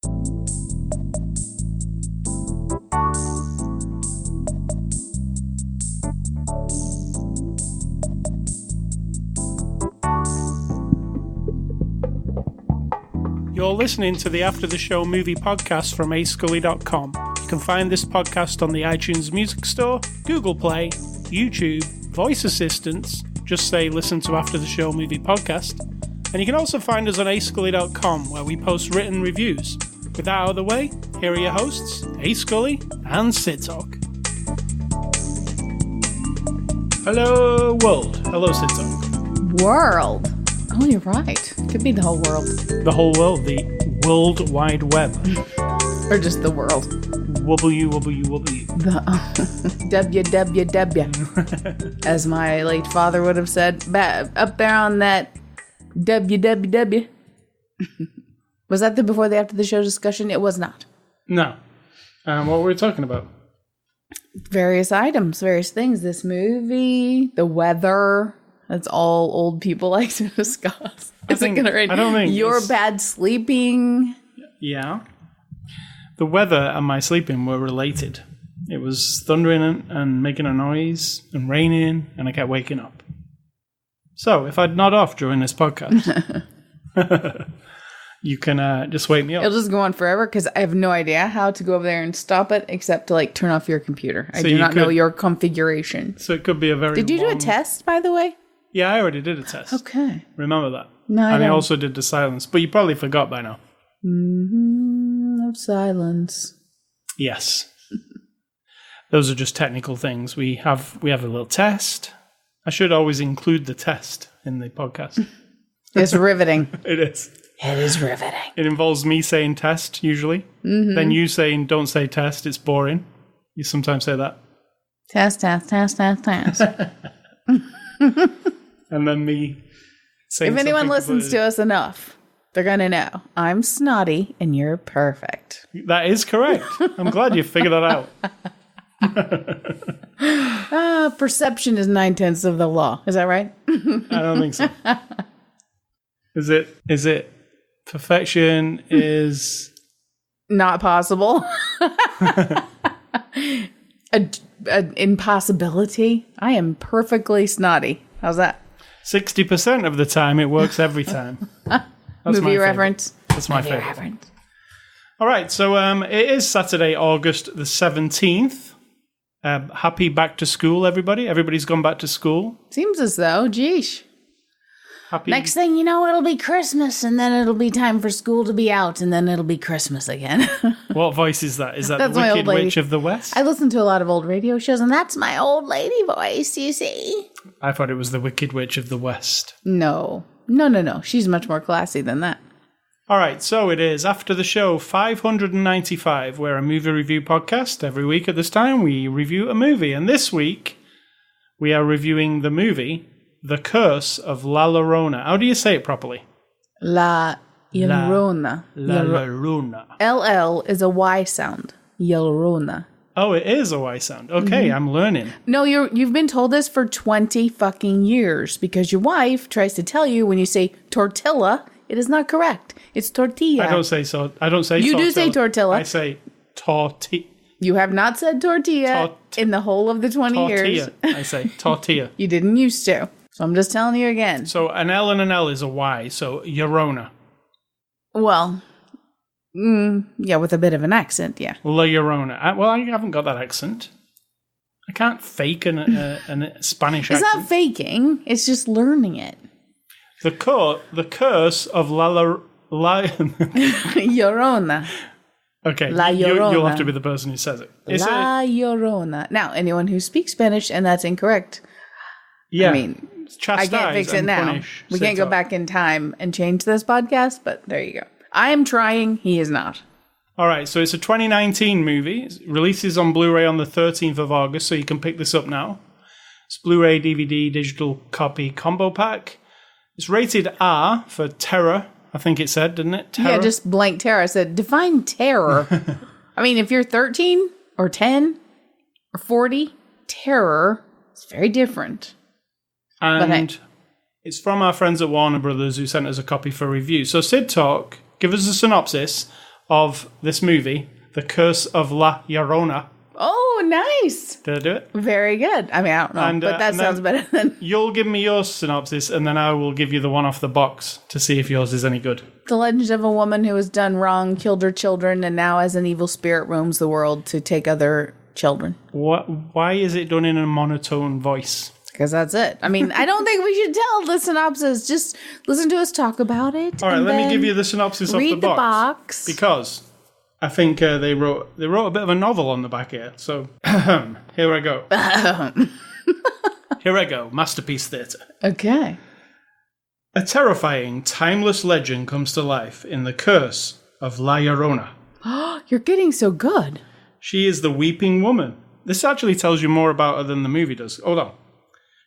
You're listening to the After the Show movie podcast from ascully.com. You can find this podcast on the iTunes Music Store, Google Play, YouTube, voice assistants, just say listen to After the Show movie podcast. And you can also find us on ascully.com, where we post written reviews. With that out of the way, here are your hosts, Ascully and Sid Talk. Hello, world. Hello, Sid Talk. World. Oh, you're right. Could be the whole world. The whole world, the World Wide Web. Or just the world. WWW. The WWW. As my late father would have said, up there on that WWW. Was that the before the after the show discussion? It was not. No. What were we talking about? Various items, various things. This movie, the weather. That's all old people like to discuss. I don't think your bad sleeping. Yeah. The weather and my sleeping were related. It was thundering and making a noise and raining, and I kept waking up. So, if I'd nod off during this podcast, you can just wake me up. It'll just go on forever because I have no idea how to go over there and stop it except to turn off your computer. I do not know your configuration. So it could be a very Did you do a test, by the way? Yeah, I already did a test. Okay. Remember that? No, I don't. I also did the silence, but you probably forgot by now. Mm-hmm. Silence. Yes. Those are just technical things. We have a little test. I should always include the test in the podcast. It's riveting. It is. It is riveting. It involves me saying test, usually. Mm-hmm. Then you saying don't say test, it's boring. You sometimes say that. Test. And then me saying if anyone listens to us enough, they're going to know I'm snotty and you're perfect. That is correct. I'm glad you figured that out. Perception is 9/10 of the law. Is that right? I don't think so. Is it perfection is not possible? An impossibility? I am perfectly snotty. How's that? 60% of the time, it works every time. Movie reference. That's my favorite. Reference. All right, so it is Saturday, August the 17th. Happy back to school, everybody. Everybody's gone back to school. Seems as though, geesh. Next thing you know, it'll be Christmas, and then it'll be time for school to be out, and then it'll be Christmas again. What voice is that? Is that the Wicked Witch of the West? I listen to a lot of old radio shows, and that's my old lady voice, you see. I thought it was the Wicked Witch of the West. No. She's much more classy than that. All right, so it is After the Show 595. We're a movie review podcast. Every week at this time, we review a movie. And this week, we are reviewing the movie The Curse of LLarona. How do you say it properly? LLarona. LLarona. LL is a Y sound. LLarona. Oh, it is a Y sound. Okay, I'm learning. No, you've been told this for 20 fucking years because your wife tries to tell you when you say tortilla, it is not correct. It's tortilla. I don't say so. I don't say you tortilla. You do say tortilla. I say tortilla. You have not said tortilla in the whole of the 20 years. I say tortilla. You didn't used to. So I'm just telling you again. So an L and an L is a Y. So Llorona. Well, yeah, with a bit of an accent, yeah. La Llorona. Well, I haven't got that accent. I can't fake a Spanish accent. It's not faking. It's just learning it. The curse of La Llorona. Okay, La Llorona. You'll have to be the person who says it. La Llorona. Now, anyone who speaks Spanish and that's incorrect, yeah, I mean, I can't fix it now. We can't go back in time and change this podcast, but there you go. I am trying. He is not. All right, so it's a 2019 movie. It releases on Blu-ray on the 13th of August, so you can pick this up now. It's Blu-ray, DVD, digital copy combo pack. It's rated R for terror, I think it said, didn't it? Terror? Yeah, just blank terror. I said, define terror. I mean, if you're 13 or 10 or 40, terror is very different. And it's from our friends at Warner Brothers who sent us a copy for review. So Sid Talk, give us a synopsis of this movie, The Curse of La Llorona. Oh, nice. Did I do it? Very good. I mean, I don't know, but that sounds better than... You'll give me your synopsis, and then I will give you the one off the box to see if yours is any good. The legend of a woman who has done wrong, killed her children, and now as an evil spirit roams the world to take other children. Why is it done in a monotone voice? Because that's it. I mean, I don't think we should tell the synopsis. Just listen to us talk about it. All right, let me give you the synopsis off the box. Read the box. Because... I think they wrote a bit of a novel on the back here. So here I go. Here I go. Masterpiece theatre. Okay. A terrifying, timeless legend comes to life in The Curse of La Llorona. You're getting so good. She is the weeping woman. This actually tells you more about her than the movie does. Hold on.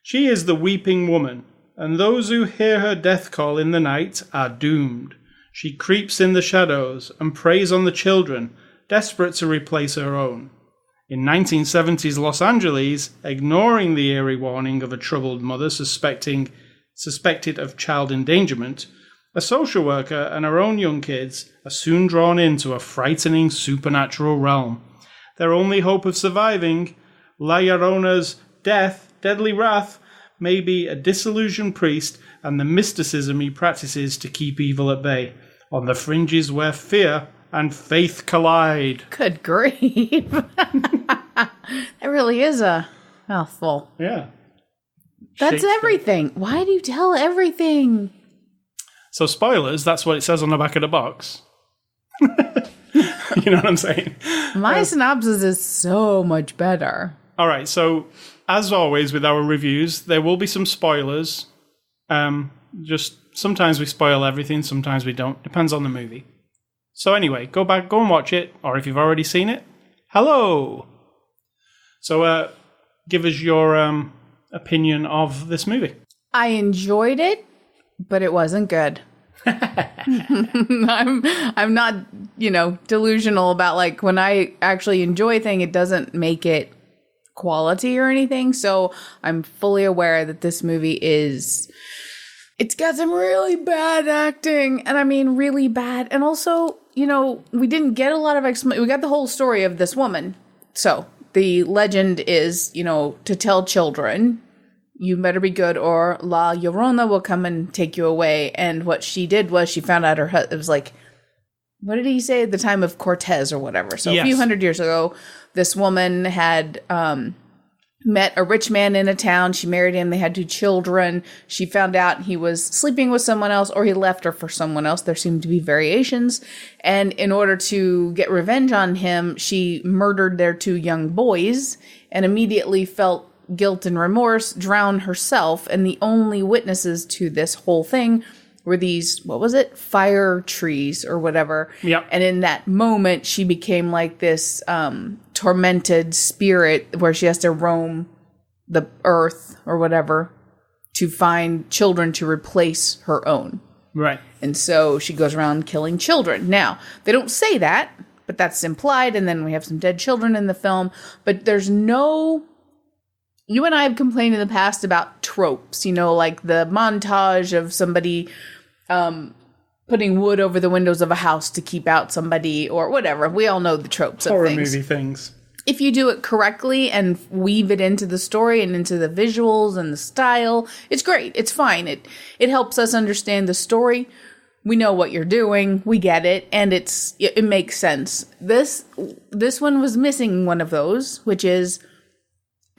She is the weeping woman, and those who hear her death call in the night are doomed. She creeps in the shadows and preys on the children, desperate to replace her own. In 1970s Los Angeles, ignoring the eerie warning of a troubled mother suspected of child endangerment, a social worker and her own young kids are soon drawn into a frightening supernatural realm. Their only hope of surviving, La Llorona's deadly wrath, may be a disillusioned priest and the mysticism he practices to keep evil at bay, on the fringes where fear and faith collide. Good grief. That really is a mouthful. Yeah. That's everything. Why do you tell everything? So spoilers, that's what it says on the back of the box. You know what I'm saying? My synopsis is so much better. All right, so as always with our reviews, there will be some spoilers. Just sometimes we spoil everything, sometimes we don't. Depends on the movie. So anyway, go and watch it, or if you've already seen it, hello! So give us your opinion of this movie. I enjoyed it, but it wasn't good. I'm not, delusional about like when I actually enjoy a thing, it doesn't make it quality or anything. So I'm fully aware that this movie it's got some really bad acting, and I mean really bad. And also, we didn't get a lot of explanation. We got the whole story of this woman. So the legend is, to tell children, you better be good or La Llorona will come and take you away. And what she did was she found out it was like, what did he say? At the time of Cortez or whatever. So yes. A few hundred years ago, this woman had met a rich man in a town. She married him. They had 2 children. She found out he was sleeping with someone else or he left her for someone else. There seemed to be variations. And in order to get revenge on him, she murdered their 2 young boys and immediately felt guilt and remorse, drowned herself. And the only witnesses to this whole thing were these, fire trees or whatever. Yep. And in that moment, she became like this tormented spirit where she has to roam the earth or whatever to find children to replace her own. Right. And so she goes around killing children. Now, they don't say that, but that's implied. And then we have some dead children in the film. But there's no... You and I have complained in the past about tropes, like the montage of somebody putting wood over the windows of a house to keep out somebody or whatever. We all know the tropes of things. Horror movie things. If you do it correctly and weave it into the story and into the visuals and the style, it's great. It's fine. It helps us understand the story. We know what you're doing. We get it. And it makes sense. This one was missing one of those, which is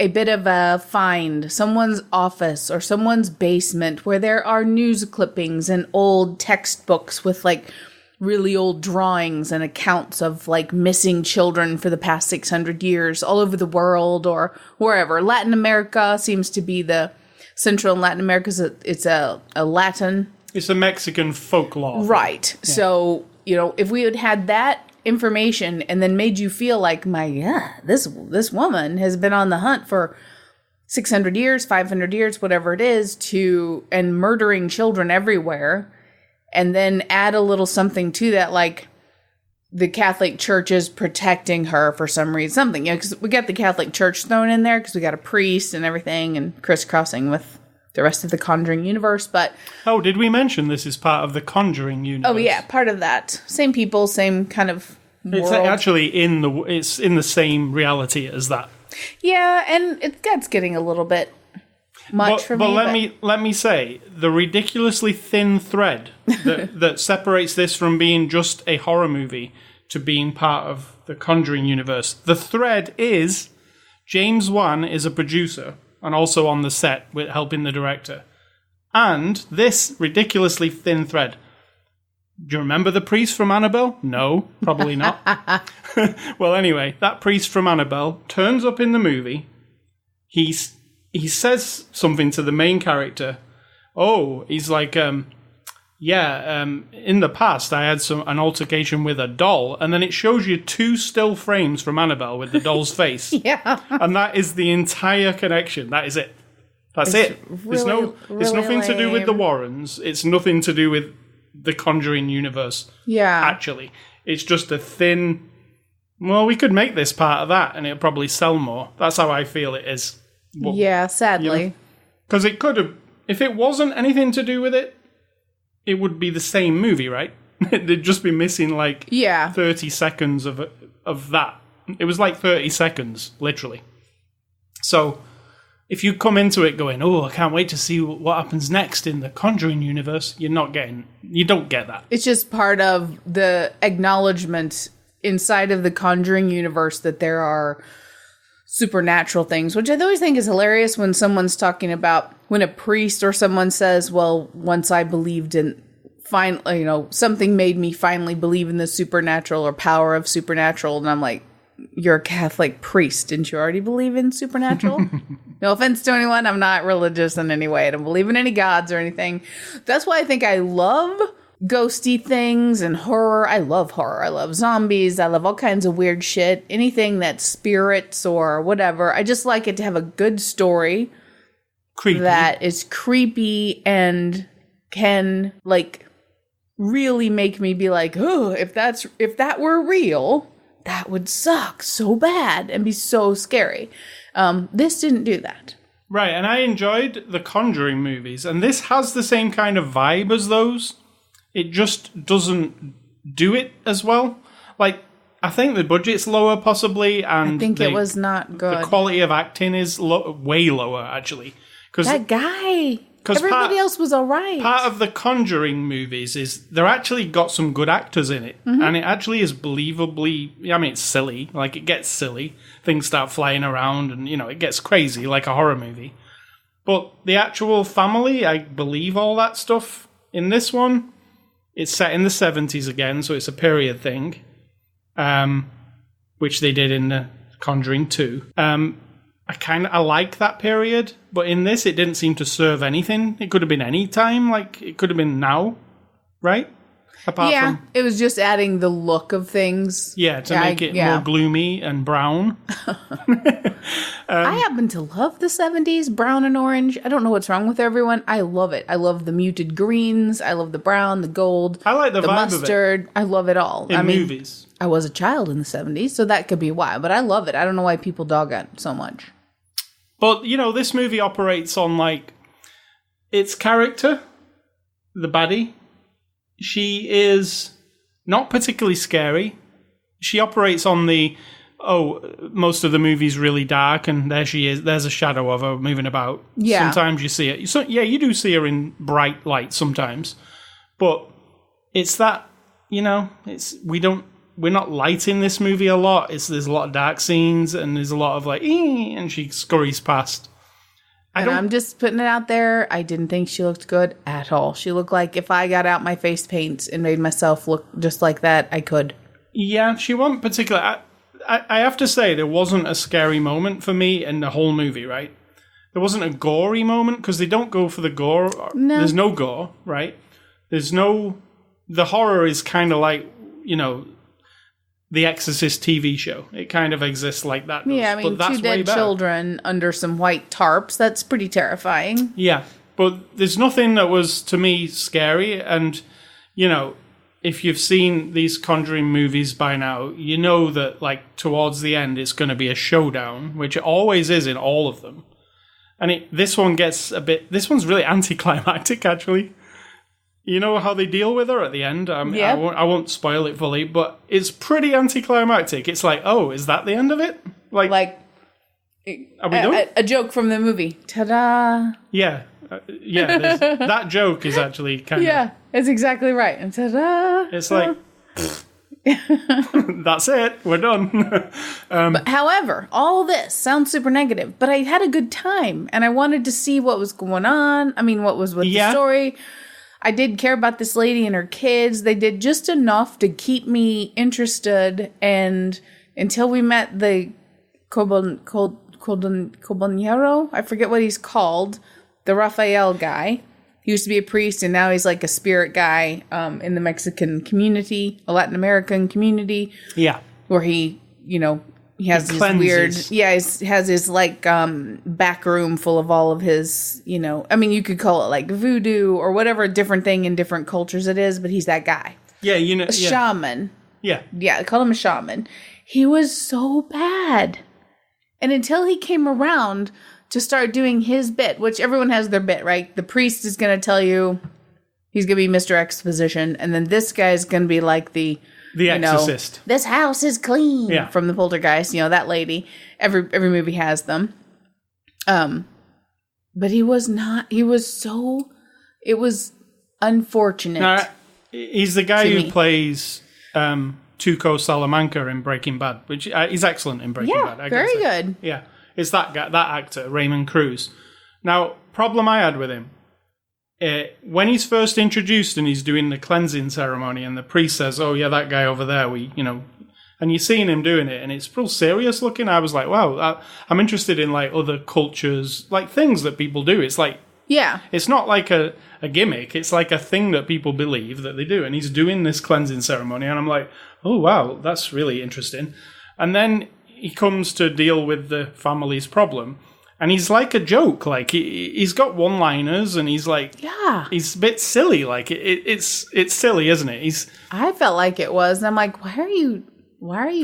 a bit of a find, someone's office or someone's basement where there are news clippings and old textbooks with like really old drawings and accounts of like missing children for the past 600 years all over the world or wherever. Latin America seems to be the Central and Latin America. It's a Latin. It's a Mexican folklore. Right. Yeah. So, if we had that information and then made you feel like, this woman has been on the hunt for 600 years, 500 years, whatever it is, and murdering children everywhere, and then add a little something to that, like the Catholic Church is protecting her for some reason, something, because we got the Catholic Church thrown in there because we got a priest and everything and crisscrossing with the rest of the Conjuring universe. But oh, did we mention this is part of the Conjuring universe? oh yeah, part of that. Same people, same kind of world. It's actually in the same reality as that. Yeah, and that's getting a little bit much for me. But let me say, the ridiculously thin thread that separates this from being just a horror movie to being part of the Conjuring universe. The thread is James Wan is a producer and also on the set with helping the director. And this ridiculously thin thread. Do you remember the priest from Annabelle? No, probably not. Well, anyway, that priest from Annabelle turns up in the movie. He says something to the main character. Oh, he's like, in the past I had an altercation with a doll, and then it shows you 2 still frames from Annabelle with the doll's face. Yeah. And that is the entire connection. That is it. That's it. It's nothing to do with the Warrens. It's nothing to do with the Conjuring universe. Yeah. Actually. It's just a thin, well, we could make this part of that and it'll probably sell more. That's how I feel it is. Well, yeah, sadly. Because it could have, if it wasn't anything to do with it, it would be the same movie, right? They'd just be missing 30 seconds of that. It was like 30 seconds, literally. So if you come into it going, oh, I can't wait to see what happens next in the Conjuring universe, you don't get that. It's just part of the acknowledgement inside of the Conjuring universe that there are supernatural things, which I always think is hilarious when someone's talking about when a priest or someone says, well, once I believed in something made me finally believe in the supernatural or power of supernatural. And I'm like, you're a Catholic priest. Didn't you already believe in supernatural? No offense to anyone. I'm not religious in any way. I don't believe in any gods or anything. That's why I think I love ghosty things and horror. I love horror. I love zombies. I love all kinds of weird shit. Anything that's spirits or whatever. I just like it to have a good story. Creepy. That is creepy and can really make me be like, oh, if that were real, that would suck so bad and be so scary. This didn't do that. Right, and I enjoyed the Conjuring movies, and this has the same kind of vibe as those. It just doesn't do it as well. I think the budget's lower, possibly, and I think it was not good. The quality of acting is way lower, actually. That guy... Everybody else was all right. Part of the Conjuring movies is they're actually got some good actors in it. Mm-hmm. And it actually is believably... I mean, it's silly. It gets silly. Things start flying around and, it gets crazy like a horror movie. But the actual family, I believe all that stuff. In this one, it's set in the 70s again, so it's a period thing. Which they did in the Conjuring 2. I like that period, but in this, it didn't seem to serve anything. It could have been any time, it could have been now, right? It was just adding the look of things. Yeah, to make it more gloomy and brown. I happen to love the 70s, brown and orange. I don't know what's wrong with everyone. I love it. I love the muted greens. I love the brown, the gold. I like the vibe mustard. Of it. I love it all. In movies. I was a child in the 70s, so that could be why. But I love it. I don't know why people dog it so much. But, this movie operates on, its character, the baddie. She is not particularly scary. She operates on most of the movie's really dark, and there she is. There's a shadow of her moving about. Yeah. Sometimes you see it. So, yeah, you do see her in bright light sometimes. But it's that, we're not lighting this movie a lot. There's a lot of dark scenes, and there's a lot of and she scurries past. I'm just putting it out there. I didn't think she looked good at all. She looked like if I got out my face paint and made myself look just like that, I could. Yeah, she wasn't particular. I have to say, there wasn't a scary moment for me in the whole movie, right? There wasn't a gory moment, because they don't go for the gore. No. There's no gore, right? The horror is kind of like, the Exorcist TV show. It kind of exists like that. Yeah, but that's 2 dead children under some white tarps. That's pretty terrifying. Yeah, but there's nothing that was, to me, scary. And, if you've seen these Conjuring movies by now, you know that, towards the end, it's going to be a showdown, which it always is in all of them. And this one gets this one's really anticlimactic, actually. You know how they deal with her at the end? Yeah. I won't spoil it fully, but it's pretty anticlimactic. It's like, oh, is that the end of it? Like are we done? A joke from the movie. Ta-da! Yeah. That joke is actually kind of... Yeah, it's exactly right. And ta-da! It's like... That's it. We're done. But however, all this sounds super negative, but I had a good time, and I wanted to see what was going on. I mean, what was with the story. I did care about this lady and her kids. They did just enough to keep me interested, and until we met the Cobanero, I forget what he's called, the Raphael guy. He used to be a priest, and now he's like a spirit guy in the Mexican community, a Latin American community. Yeah. Where he has these weird... Yeah, he has his, like, back room full of all of his, I mean, you could call it, like, voodoo or whatever different thing in different cultures it is, but he's that guy. Yeah, A shaman. Yeah. Yeah, they call him a shaman. He was so bad. And until he came around to start doing his bit, which everyone has their bit, right? The priest is going to tell you he's going to be Mr. Exposition, and then this guy's going to be like the exorcist. This house is clean from the Poltergeist, that lady. Every movie has them. But he was not. It was unfortunate. No, he's the guy who plays Tuco Salamanca in Breaking Bad, which he's excellent in Breaking Bad. Yeah, very good. Yeah. It's that guy, that actor, Raymond Cruz. Now, problem I had with him, when he's first introduced and he's doing the cleansing ceremony and the priest says, oh, yeah, that guy over there, and you're seeing him doing it and it's real serious looking. I was like, wow, I'm interested in like other cultures, like things that people do. It's like, it's not like a gimmick. It's like a thing that people believe that they do. And he's doing this cleansing ceremony and I'm like, oh, wow, that's really interesting. And then he comes to deal with the family's problem, and he's like a joke. Like he's got one-liners, and he's like, he's a bit silly. Like it's silly, isn't it? I felt like it was, and I'm like, why are you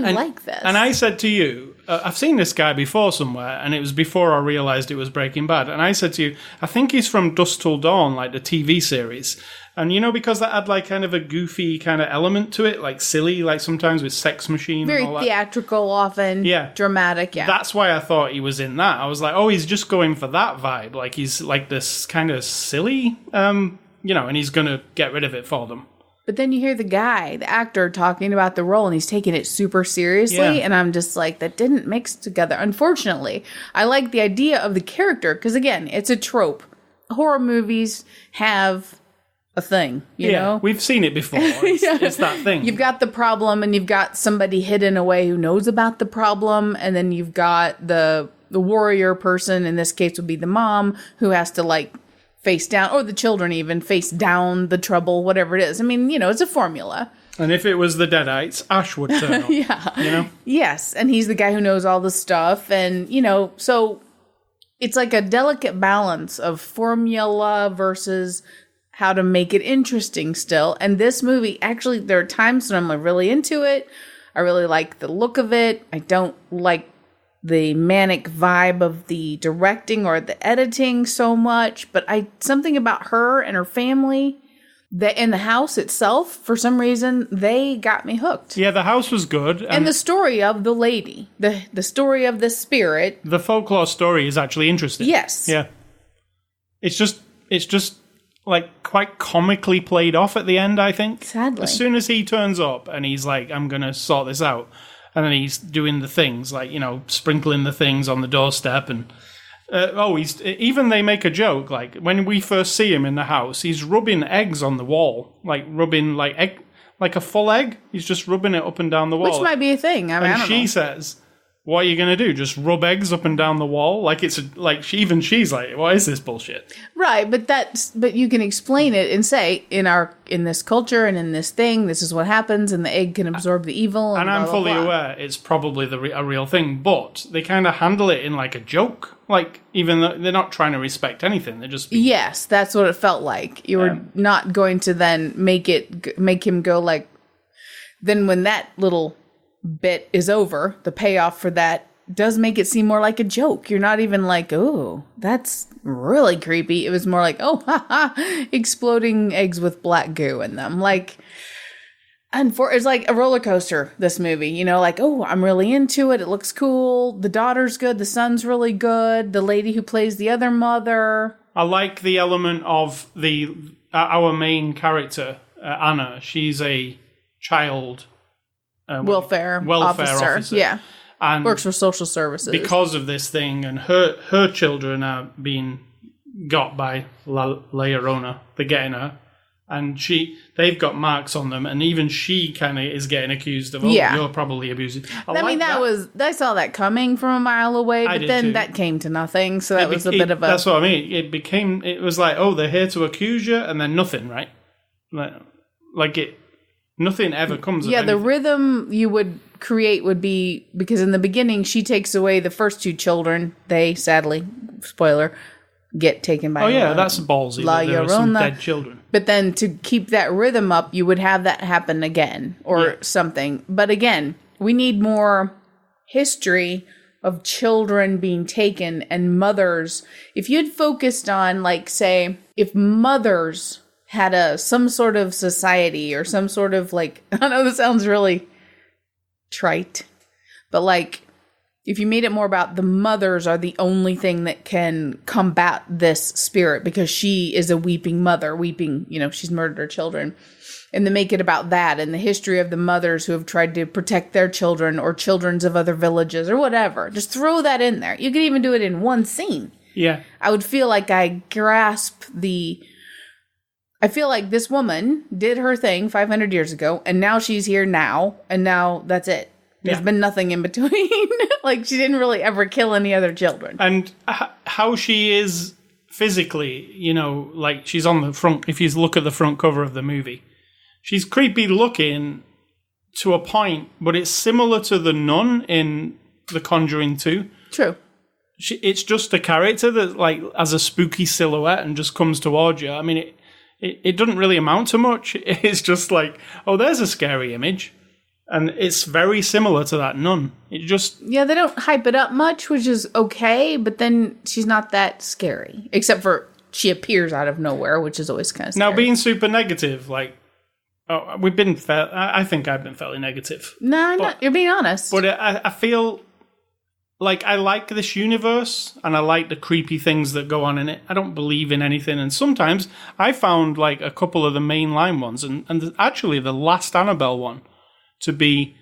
like this? And I said to you, I've seen this guy before somewhere, and it was before I realized it was Breaking Bad. And I said to you, I think he's from Dusk Till Dawn, like the TV series. And because that had like kind of a goofy kind of element to it, like silly, like sometimes with Sex Machine very and all that. Theatrical, often dramatic, That's why I thought he was in that. I was like, oh, he's just going for that vibe. Like he's like this kind of silly, and he's going to get rid of it for them. But then you hear the actor talking about the role, and he's taking it super seriously, and I'm just like, that didn't mix together. Unfortunately, I like the idea of the character, because again, it's a trope. Horror movies have a thing, you know? We've seen it before. It's that thing. You've got the problem, and you've got somebody hidden away who knows about the problem, and then you've got the warrior person, in this case would be the mom, who has to like face down, or the children even, face down the trouble, whatever it is. I mean, it's a formula. And if it was the Deadites, Ash would turn up. Yes, and he's the guy who knows all the stuff, and, so it's like a delicate balance of formula versus how to make it interesting still. And this movie, actually, there are times when I'm really into it. I really like the look of it. I don't like the manic vibe of the directing or the editing so much, but something about her and her family, in the house itself, for some reason, they got me hooked. Yeah, the house was good. And the story of the lady, the story of the spirit. The folklore story is actually interesting. Yes. Yeah. It's just like quite comically played off at the end, I think. Sadly. As soon as he turns up and he's like, I'm going to sort this out. And then he's doing the things, like, sprinkling the things on the doorstep. And, even they make a joke, like, when we first see him in the house, he's rubbing eggs on the wall. Like, rubbing, like, egg, like a full egg. He's just rubbing it up and down the wall. Which might be a thing. I don't know. She says, what are you going to do? Just rub eggs up and down the wall? Like, she's like, what is this bullshit? Right, but you can explain it and say, in this culture and in this thing, this is what happens, and the egg can absorb the evil. And I'm blah, fully blah, blah. aware it's probably a real thing, but they kind of handle it in like a joke. Like, even though they're not trying to respect anything, they're just... Yes, that's what it felt like. You were not going to then make him go like... Then when that little bit is over, the payoff for that does make it seem more like a joke. You're not even like, oh, that's really creepy. It was more like, oh, exploding eggs with black goo in them. Like, it's like a roller coaster, this movie. You know, like, oh, I'm really into it. It looks cool. The daughter's good. The son's really good. The lady who plays the other mother. I like the element of our main character, Anna. She's a child welfare officer. Yeah. And works for social services. Because of this thing, and her children are being got by LLarona. They're getting her. And they've got marks on them, and even she kind of is getting accused of, you're probably abusing. I saw that coming from a mile away, but then that came to nothing, so that was a bit of a... That's what I mean. It was like, oh, they're here to accuse you, and then nothing, right? Nothing ever comes of anything. The rhythm you would create would be, because in the beginning, she takes away the first two children. They, sadly, spoiler, get taken by that's ballsy. There are some dead children. But then to keep that rhythm up, you would have that happen again or something. But again, we need more history of children being taken and mothers. If you'd focused on, like, say, if mothers had some sort of society or some sort of, like, I know this sounds really trite, but like, if you made it more about the mothers are the only thing that can combat this spirit because she is a weeping mother, she's murdered her children. And then make it about that and the history of the mothers who have tried to protect their children or children's of other villages or whatever. Just throw that in there. You could even do it in one scene. Yeah. I would feel like I feel like this woman did her thing 500 years ago and now she's here now and now that's it. There's been nothing in between. Like, she didn't really ever kill any other children. And how she is physically, like, she's on the front, if you look at the front cover of the movie, she's creepy looking to a point, but it's similar to the nun in The Conjuring 2. True. It's just a character that, like, has a spooky silhouette and just comes towards you. I mean, it doesn't really amount to much. It's just like, oh, there's a scary image. And it's very similar to that nun. It just... Yeah, they don't hype it up much, which is okay, but then she's not that scary. Except for she appears out of nowhere, which is always kind of scary. Now, being super negative, like... I think I've been fairly negative. No, not. You're being honest. But I feel like I like this universe, and I like the creepy things that go on in it. I don't believe in anything, and sometimes I found, like, a couple of the mainline ones, and actually the last Annabelle one, to be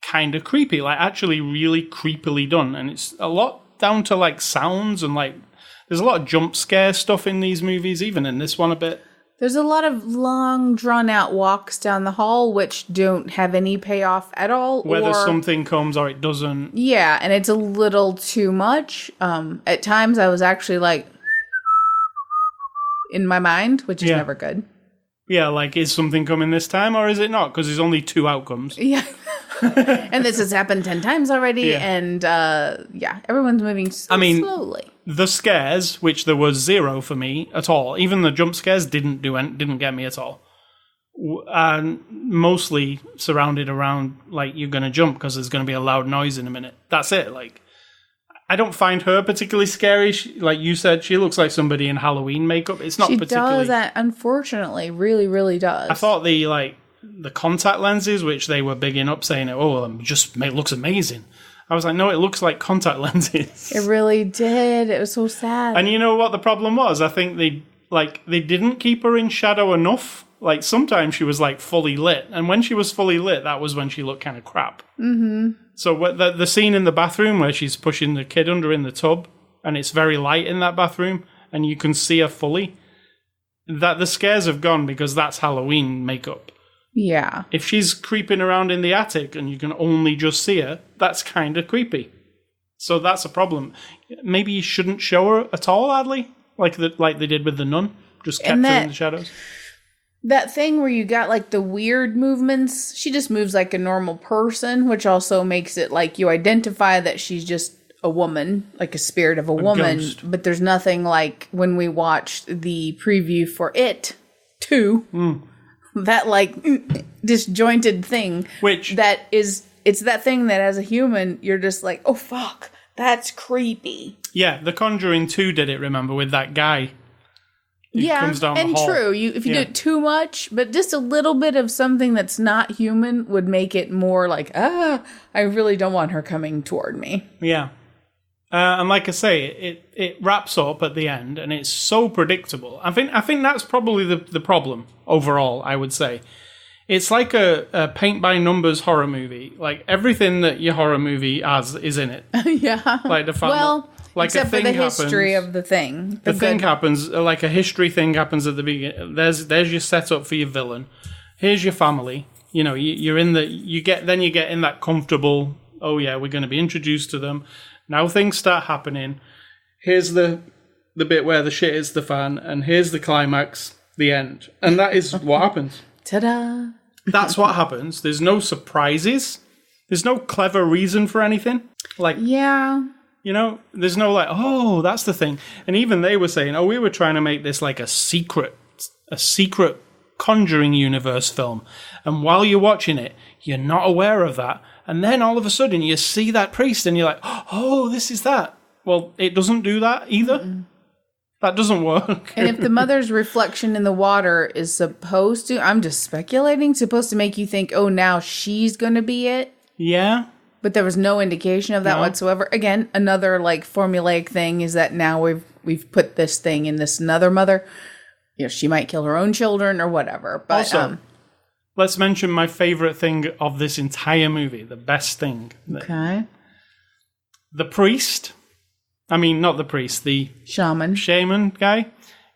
kind of creepy, like actually really creepily done. And it's a lot down to like sounds and like there's a lot of jump scare stuff in these movies, even in this one a bit. There's a lot of long drawn out walks down the hall which don't have any payoff at all. Whether something comes or it doesn't. Yeah, and it's a little too much. At times I was actually like in my mind, which is never good. Yeah, like, is something coming this time or is it not? Because there's only two outcomes. Yeah. And this has happened 10 times already. Yeah. And, everyone's moving slowly. The scares, which there was zero for me at all, even the jump scares didn't get me at all. And mostly surrounded around, like, you're going to jump because there's going to be a loud noise in a minute. That's it, like. I don't find her particularly scary. Like you said, she looks like somebody in Halloween makeup. It's not particularly... She does, unfortunately. Really, really does. I thought the contact lenses, which they were bigging up, saying, it looks amazing. I was like, no, it looks like contact lenses. It really did. It was so sad. And you know what the problem was? I think they didn't keep her in shadow enough. Like, sometimes she was, like, fully lit. And when she was fully lit, that was when she looked kind of crap. Mm-hmm. So the scene in the bathroom where she's pushing the kid under in the tub, and it's very light in that bathroom, and you can see her fully, that the scares have gone because that's Halloween makeup. Yeah. If she's creeping around in the attic and you can only just see her, that's kind of creepy. So that's a problem. Maybe you shouldn't show her at all, Adley, like they did with the nun. Just kept her in the shadows. That thing where you got, like, the weird movements, she just moves like a normal person, which also makes it, like, you identify that she's just a woman, like a spirit of a woman. Ghost. But there's nothing like when we watched the preview for It 2, that, like, disjointed thing. Which... That is it's that thing that as a human, you're just like, oh, fuck, that's creepy. Yeah, The Conjuring 2 did it, remember, with that guy. Comes down and the hall. True. If you do it too much, but just a little bit of something that's not human would make it more like, I really don't want her coming toward me. Yeah. And like I say, it wraps up at the end, and it's so predictable. I think that's probably the problem overall, I would say. It's like a paint-by-numbers horror movie. Like, everything that your horror movie has is in it. Yeah. Like the fact that, like, except for the history of the thing. The thing happens, like a history thing happens at the beginning. There's your setup for your villain. Here's your family. You know, you're in you get in that comfortable, oh yeah, we're going to be introduced to them. Now things start happening. Here's the bit where the shit hits the fan, and here's the climax, the end. And that is what happens. Ta-da! That's what happens. There's no surprises. There's no clever reason for anything. Like, yeah. You know, there's no like, oh, that's the thing. And even they were saying, oh, we were trying to make this like a secret Conjuring Universe film. And while you're watching it, you're not aware of that. And then all of a sudden you see that priest and you're like, oh, this is that. Well, it doesn't do that either. Mm-mm. That doesn't work. And if the mother's reflection in the water is supposed to, I'm just speculating, supposed to make you think, oh, now she's going to be it. Yeah. But there was no indication of that whatsoever. Again, another like formulaic thing is that now we've put this thing in this another mother. You know, she might kill her own children or whatever. But also, let's mention my favorite thing of this entire movie. The best thing. Okay. The priest. I mean, not the priest. The shaman guy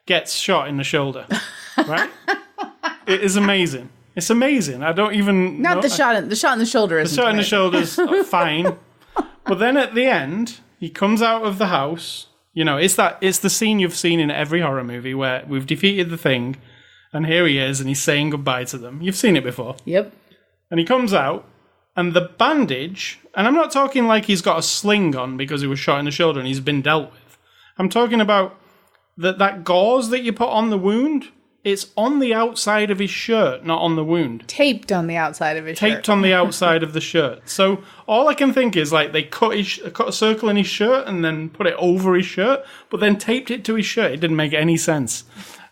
gets shot in the shoulder. Right? It is amazing. It's amazing. I don't even the shot in the shoulder isn't the shot in the shoulder's fine. But then at the end, he comes out of the house. You know, it's the scene you've seen in every horror movie where we've defeated the thing, and here he is, and he's saying goodbye to them. You've seen it before. Yep. And he comes out, and the bandage, and I'm not talking like he's got a sling on because he was shot in the shoulder and he's been dealt with. I'm talking about that gauze that you put on the wound. It's on the outside of his shirt, not on the wound. Taped on the outside of his shirt. Taped on the outside of the shirt. So all I can think is like they cut a circle in his shirt and then put it over his shirt, but then taped it to his shirt. It didn't make any sense.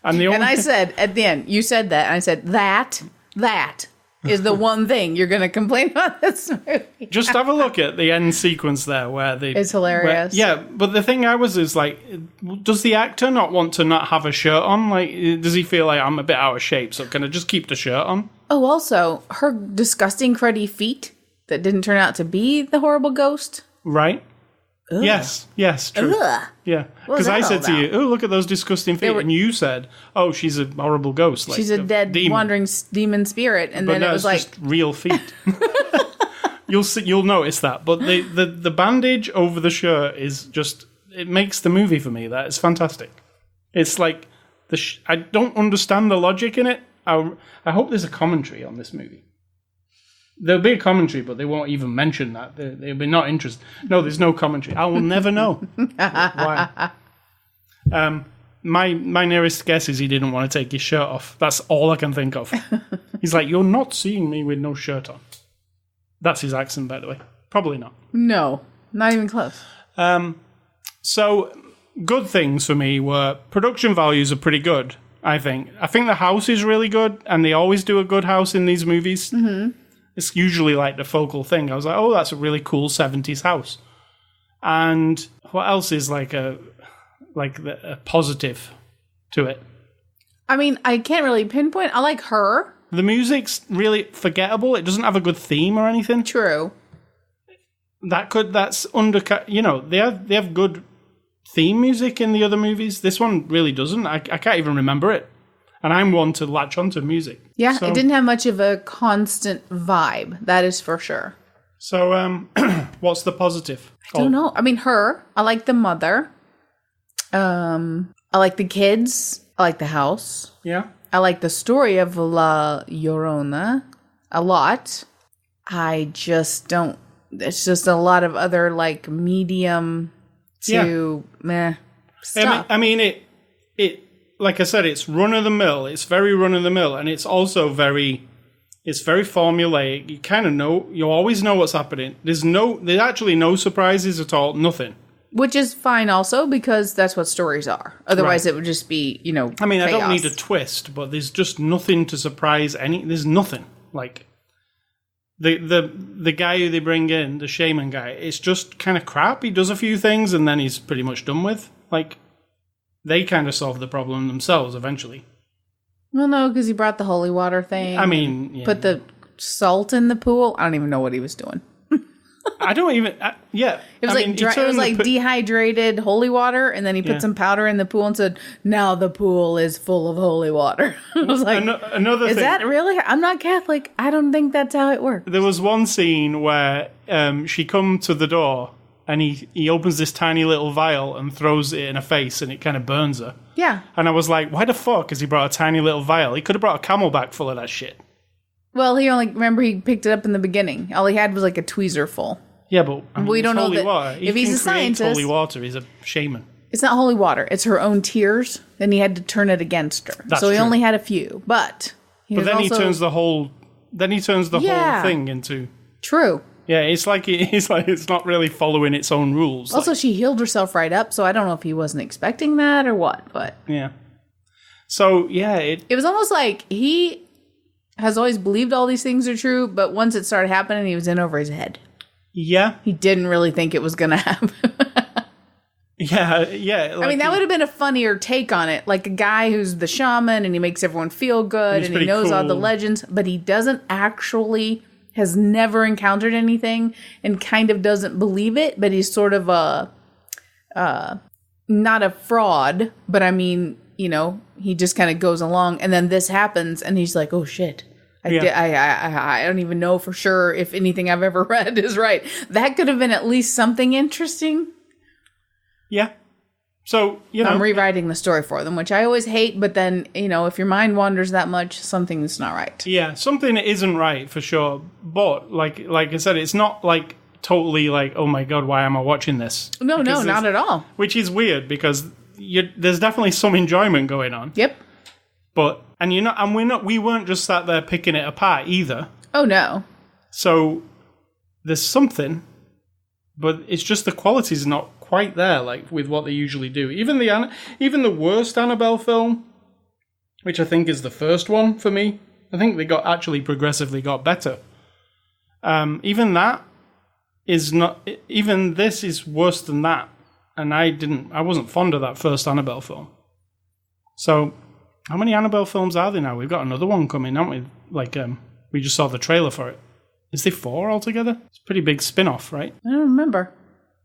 And I said at the end, you said that, and I said that is the one thing you're going to complain about this movie. Just have a look at the end sequence there where it's hilarious. But the thing is like, does the actor not want to not have a shirt on? Like, does he feel like I'm a bit out of shape, so can I just keep the shirt on? Oh, also, her disgusting cruddy feet that didn't turn out to be the horrible ghost. Right. Ugh. Yes, true. Ugh. Yeah, because I said to you, oh, look at those disgusting feet, and you said, oh, she's a horrible ghost. Like she's a dead, wandering demon spirit, and then it was like... just real feet. You'll notice that, but the bandage over the shirt is just, it makes the movie for me. That is fantastic. It's like, I don't understand the logic in it. I hope there's a commentary on this movie. There'll be a commentary, but they won't even mention that. They'll be not interested. No, there's no commentary. I will never know why. My nearest guess is he didn't want to take his shirt off. That's all I can think of. He's like, you're not seeing me with no shirt on. That's his accent, by the way. Probably not. No, not even close. So, good things for me were production values are pretty good, I think. I think the house is really good, and they always do a good house in these movies. Mm-hmm. It's usually like the focal thing. I was like, oh, that's a really cool 70s house. And what else is like a positive to it? I mean, I can't really pinpoint. I like her. The music's really forgettable. It doesn't have a good theme or anything. True. That's undercut. You know, they have good theme music in the other movies. This one really doesn't. I can't even remember it. And I'm one to latch onto music. Yeah, so, it didn't have much of a constant vibe. That is for sure. So, what's the positive? I don't know. I mean, her. I like the mother. I like the kids. I like the house. Yeah. I like the story of LLarona a lot. I just don't... It's just a lot of other, like, medium to meh stuff. I mean, it like I said, it's run-of-the-mill. It's very run-of-the-mill, and it's also very... It's very formulaic. You kind of know, you always know what's happening. There's actually no surprises at all, nothing. Which is fine also, because that's what stories are. Otherwise, It would just be, I mean, chaos. I don't need a twist, but there's just nothing to surprise there's nothing. Like, the guy who they bring in, the shaman guy, it's just kind of crap. He does a few things, and then he's pretty much done with. Like, they kind of solve the problem themselves eventually. Well, no, because he brought the holy water thing. I mean, yeah. Put the salt in the pool. I don't even know what he was doing. I don't even. Yeah, it was it was like dehydrated holy water, and then he put some powder in the pool and said, "Now the pool is full of holy water." I was like, another is thing, that really? I'm not Catholic. I don't think that's how it works. There was one scene where she come to the door, and he opens this tiny little vial and throws it in her face, and it kind of burns her. Yeah. And I was like, why the fuck has he brought a tiny little vial? He could have brought a Camelback full of that shit. Well, he picked it up in the beginning. All he had was like a tweezer full. Yeah, but we don't know holy that water. if he's a scientist. Holy water. He's a shaman. It's not holy water. It's her own tears. Then he had to turn it against her. That's so he true. only had a few. But he turns the whole. Then he turns the whole thing into. True. Yeah, it's like it's not really following its own rules. Also, she healed herself right up, so I don't know if he wasn't expecting that or what, but yeah. So yeah, it was almost like he has always believed all these things are true, but once it started happening, he was in over his head. Yeah, he didn't really think it was going to happen. Yeah. Like I mean, that would have been a funnier take on it, like a guy who's the shaman and he makes everyone feel good and he knows all the legends, but he doesn't actually. Has never encountered anything and kind of doesn't believe it, but he's sort of not a fraud, but I mean, he just kind of goes along, and then this happens, and he's like, "Oh shit! I don't even know for sure if anything I've ever read is right." That could have been at least something interesting. Yeah. So, I'm rewriting the story for them, which I always hate, but then, if your mind wanders that much, something's not right. Yeah, something isn't right for sure. But like I said, it's not like totally like, oh my God, why am I watching this? No, not at all. Which is weird because there's definitely some enjoyment going on. Yep. But we weren't just sat there picking it apart either. Oh no. So there's something, but it's just the quality's not quite there, like with what they usually do. Even the worst Annabelle film, which I think is the first one for me, I think they progressively got better. Even that is not. Even this is worse than that, and I wasn't fond of that first Annabelle film. So, how many Annabelle films are there now? We've got another one coming, haven't we? Like, we just saw the trailer for it. Is there 4 altogether? It's a pretty big spin-off, right? I don't remember.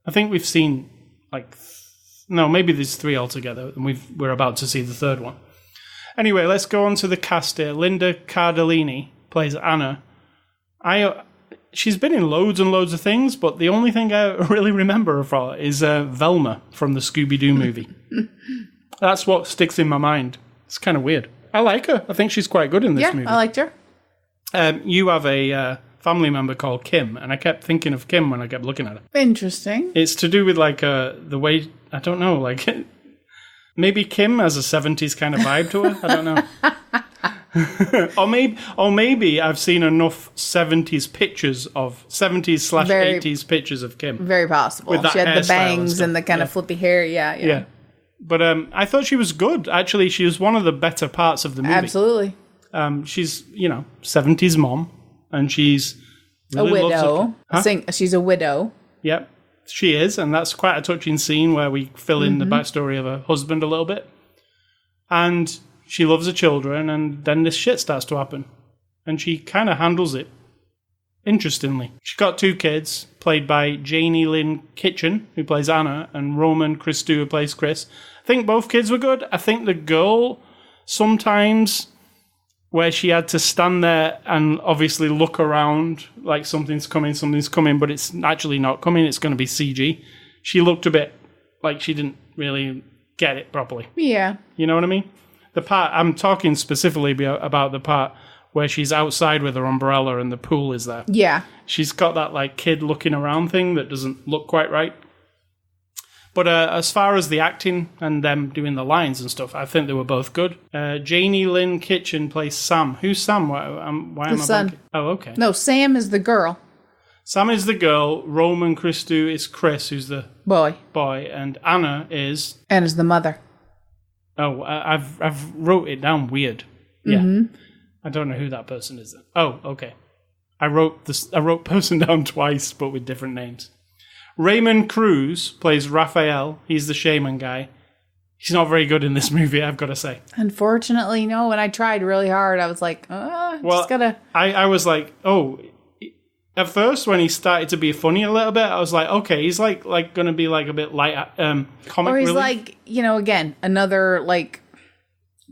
I think we've seen no, maybe there's 3 altogether, and we're about to see the third one. Anyway, let's go on to the cast here. Linda Cardellini plays Anna. She's been in loads and loads of things, but the only thing I really remember her for is Velma from the Scooby-Doo movie. That's what sticks in my mind. It's kind of weird. I like her. I think she's quite good in this movie. I liked her. You have a family member called Kim, and I kept thinking of Kim when I kept looking at her. Interesting. It's to do with the way, I don't know, maybe Kim has a 70s kind of vibe to her. I don't know. or maybe I've seen enough 70s pictures of 70s/80s pictures of Kim. Very possible. She had the bangs and the kind of flippy hair. Yeah. But I thought she was good. Actually, she was one of the better parts of the movie. Absolutely. She's 70s mom. And she's really a widow. She's a widow. Yep, she is. And that's quite a touching scene where we fill in the backstory of her husband a little bit. And she loves her children, and then this shit starts to happen. And she kind of handles it interestingly. She's got 2 kids, played by Janie Lynn Kitchen, who plays Anna, and Roman Christou, who plays Chris. I think both kids were good. I think the girl sometimes, where she had to stand there and obviously look around like something's coming, but it's actually not coming. It's going to be CG. She looked a bit like she didn't really get it properly. Yeah. You know what I mean? The part, I'm talking specifically about the part where she's outside with her umbrella and the pool is there. Yeah. She's got that like kid looking around thing that doesn't look quite right. But as far as the acting and them doing the lines and stuff, I think they were both good. Janie Lynn Kitchen plays Sam. Who's Sam? Why am I son. Oh, okay. No, Sam is the girl. Sam is the girl. Roman Christou is Chris, who's the boy. And Anna is... Anna's the mother. Oh, I've wrote it down weird. Yeah. Mm-hmm. I don't know who that person is. Oh, okay. I wrote person down twice, but with different names. Raymond Cruz plays Raphael. He's the shaman guy. He's not very good in this movie, I've got to say. Unfortunately, no. And I tried really hard. I was like, just gotta... I was like, oh... At first, when he started to be funny a little bit, I was like, okay, he's like going to be like a bit light comic Or he's relief. like, again, another like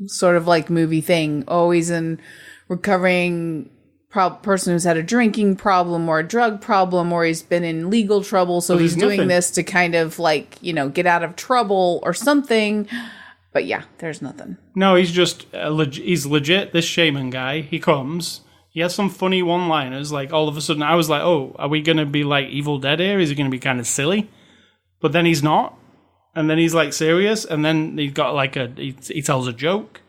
sort of like movie thing. Always in recovering person who's had a drinking problem or a drug problem, or he's been in legal trouble. So he's doing this to kind of like, get out of trouble or something. But yeah, there's nothing. No, he's just, he's legit, this shaman guy. He comes... He has some funny one-liners, like all of a sudden I was like, oh, are we going to be like Evil Dead here? Is he going to be kind of silly? But then he's not. And then he's like serious. And then he's got like he tells a joke.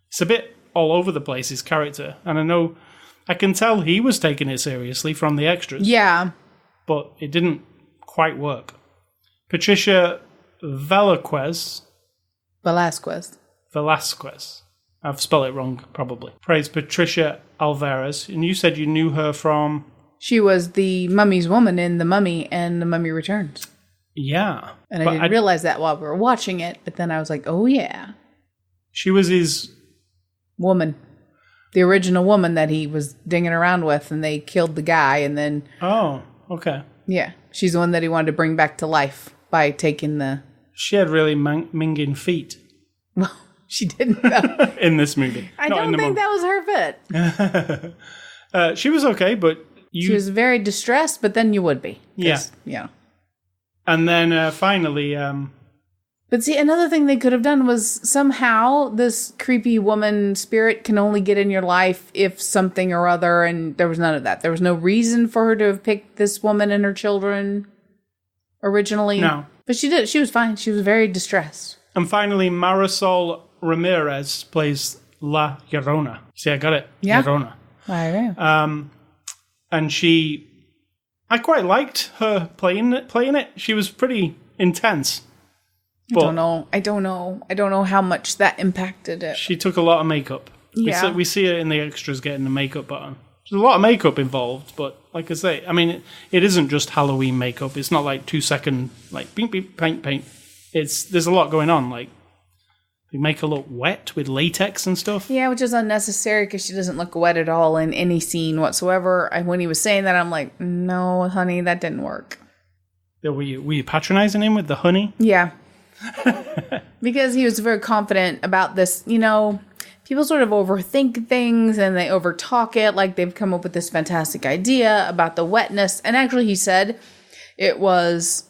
It's a bit all over the place, his character. And I can tell he was taking it seriously from the extras. Yeah. But it didn't quite work. Patricia Velazquez. I've spelled it wrong, probably. Praise Patricia Alvarez. And you said you knew her from... She was the mummy's woman in The Mummy and The Mummy Returns. Yeah. And I didn't realize that while we were watching it, but then I was like, oh yeah. She was his... woman. The original woman that he was dinging around with, and they killed the guy, and then... Oh, okay. Yeah. She's the one that he wanted to bring back to life by taking the... She had really minging feet. Well... She didn't, though. In this movie. I don't think that was her fit. She was okay, but She was very distressed, but then you would be. Yeah. Yeah. And then finally... But see, another thing they could have done was somehow this creepy woman spirit can only get in your life if something or other, and there was none of that. There was no reason for her to have picked this woman and her children originally. No. But she did. She was fine. She was very distressed. And finally, Marisol Ramirez plays LLarona. See, I got it. Yeah. Llorona. I agree. And I quite liked her playing it. She was pretty intense. I don't know how much that impacted it. She took a lot of makeup. Yeah. We see it in the extras getting the makeup on. There's a lot of makeup involved, but like I say, I mean, it isn't just Halloween makeup. It's not like 2 second, like, beep, beep, paint. There's a lot going on, like, they make her look wet with latex and stuff. Yeah, which is unnecessary because she doesn't look wet at all in any scene whatsoever. When he was saying that, I'm like, no, honey, that didn't work. Were you patronizing him with the honey? Yeah. Because he was very confident about this. People sort of overthink things and they overtalk it, like they've come up with this fantastic idea about the wetness. And actually, he said it was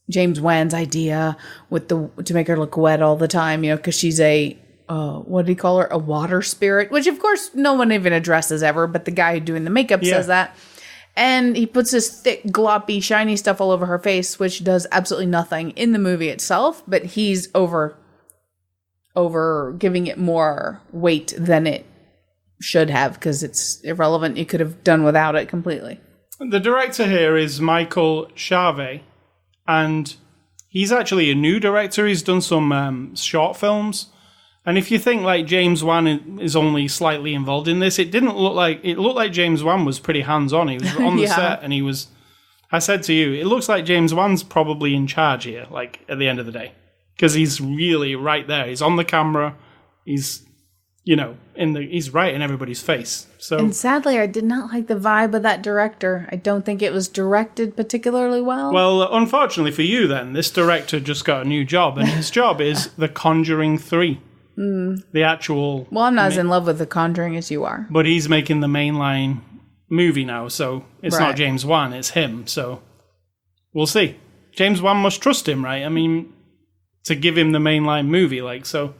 James Wan's idea to make her look wet all the time, because she's a, what did he call her? A water spirit, which of course no one even addresses ever, but the guy doing the makeup says that. And he puts this thick, gloppy, shiny stuff all over her face, which does absolutely nothing in the movie itself, but he's over giving it more weight than it should have because it's irrelevant. You could have done without it completely. The director here is Michael Charvet. And he's actually a new director. He's done some short films. And if you think like James Wan is only slightly involved in this, it looked like James Wan was pretty hands-on. He was on the set and I said to you, it looks like James Wan's probably in charge here, like at the end of the day. Because he's really right there. He's on the camera. He's, he's right in everybody's face. So, and sadly, I did not like the vibe of that director. I don't think it was directed particularly well. Well, unfortunately for you then, this director just got a new job, and his job is The Conjuring 3. The actual... Well, I'm not as in love with The Conjuring as you are. But he's making the mainline movie now, so it's not James Wan, it's him. So we'll see. James Wan must trust him, right? I mean, to give him the mainline movie, so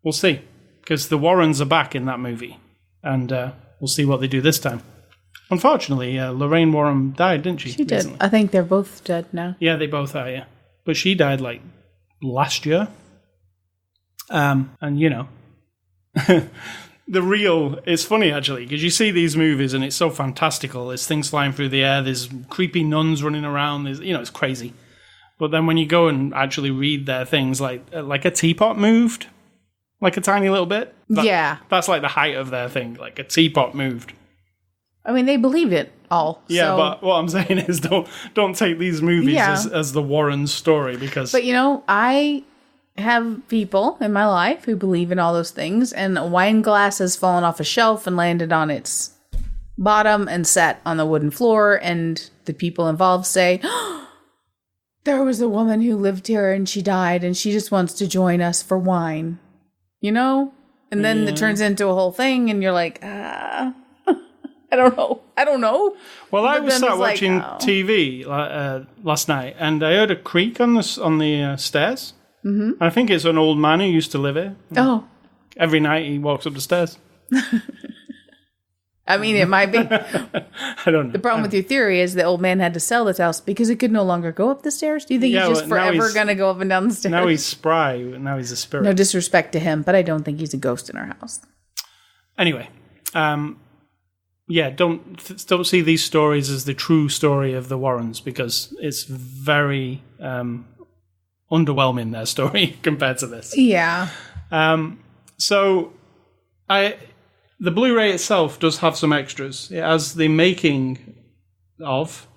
we'll see. Because the Warrens are back in that movie, and we'll see what they do this time. Unfortunately, Lorraine Warren died, didn't she? She did. I think they're both dead now. Yeah, they both are, yeah. but she died like last year. And you know, it's funny actually, because you see these movies and it's so fantastical. There's things flying through the air. There's creepy nuns running around. It's crazy. But then when you go and actually read their things, like a teapot moved, like a tiny little bit. That's like the height of their thing. Like a teapot moved. I mean, they believed it all. Yeah, so. But what I'm saying is don't take these movies as the Warren story, because... But, you know, I have people in my life who believe in all those things, and a wine glass has fallen off a shelf and landed on its bottom and sat on the wooden floor, and the people involved say, oh, there was a woman who lived here and she died and she just wants to join us for wine. You know? And then it turns into a whole thing and you're like, I don't know. Well, I was sat watching TV last night, and I heard a creak on the stairs. Mm-hmm. I think it's an old man who used to live here. Oh. Every night he walks up the stairs. I mean, it might be. I don't know. The problem with your theory is the old man had to sell this house because he could no longer go up the stairs. Do you think he's just forever going to go up and down the stairs? Now he's spry. Now he's a spirit. No disrespect to him, but I don't think he's a ghost in our house. Anyway. Don't see these stories as the true story of the Warrens, because it's very underwhelming, their story, compared to this. Yeah. The Blu-ray itself does have some extras. It has the making of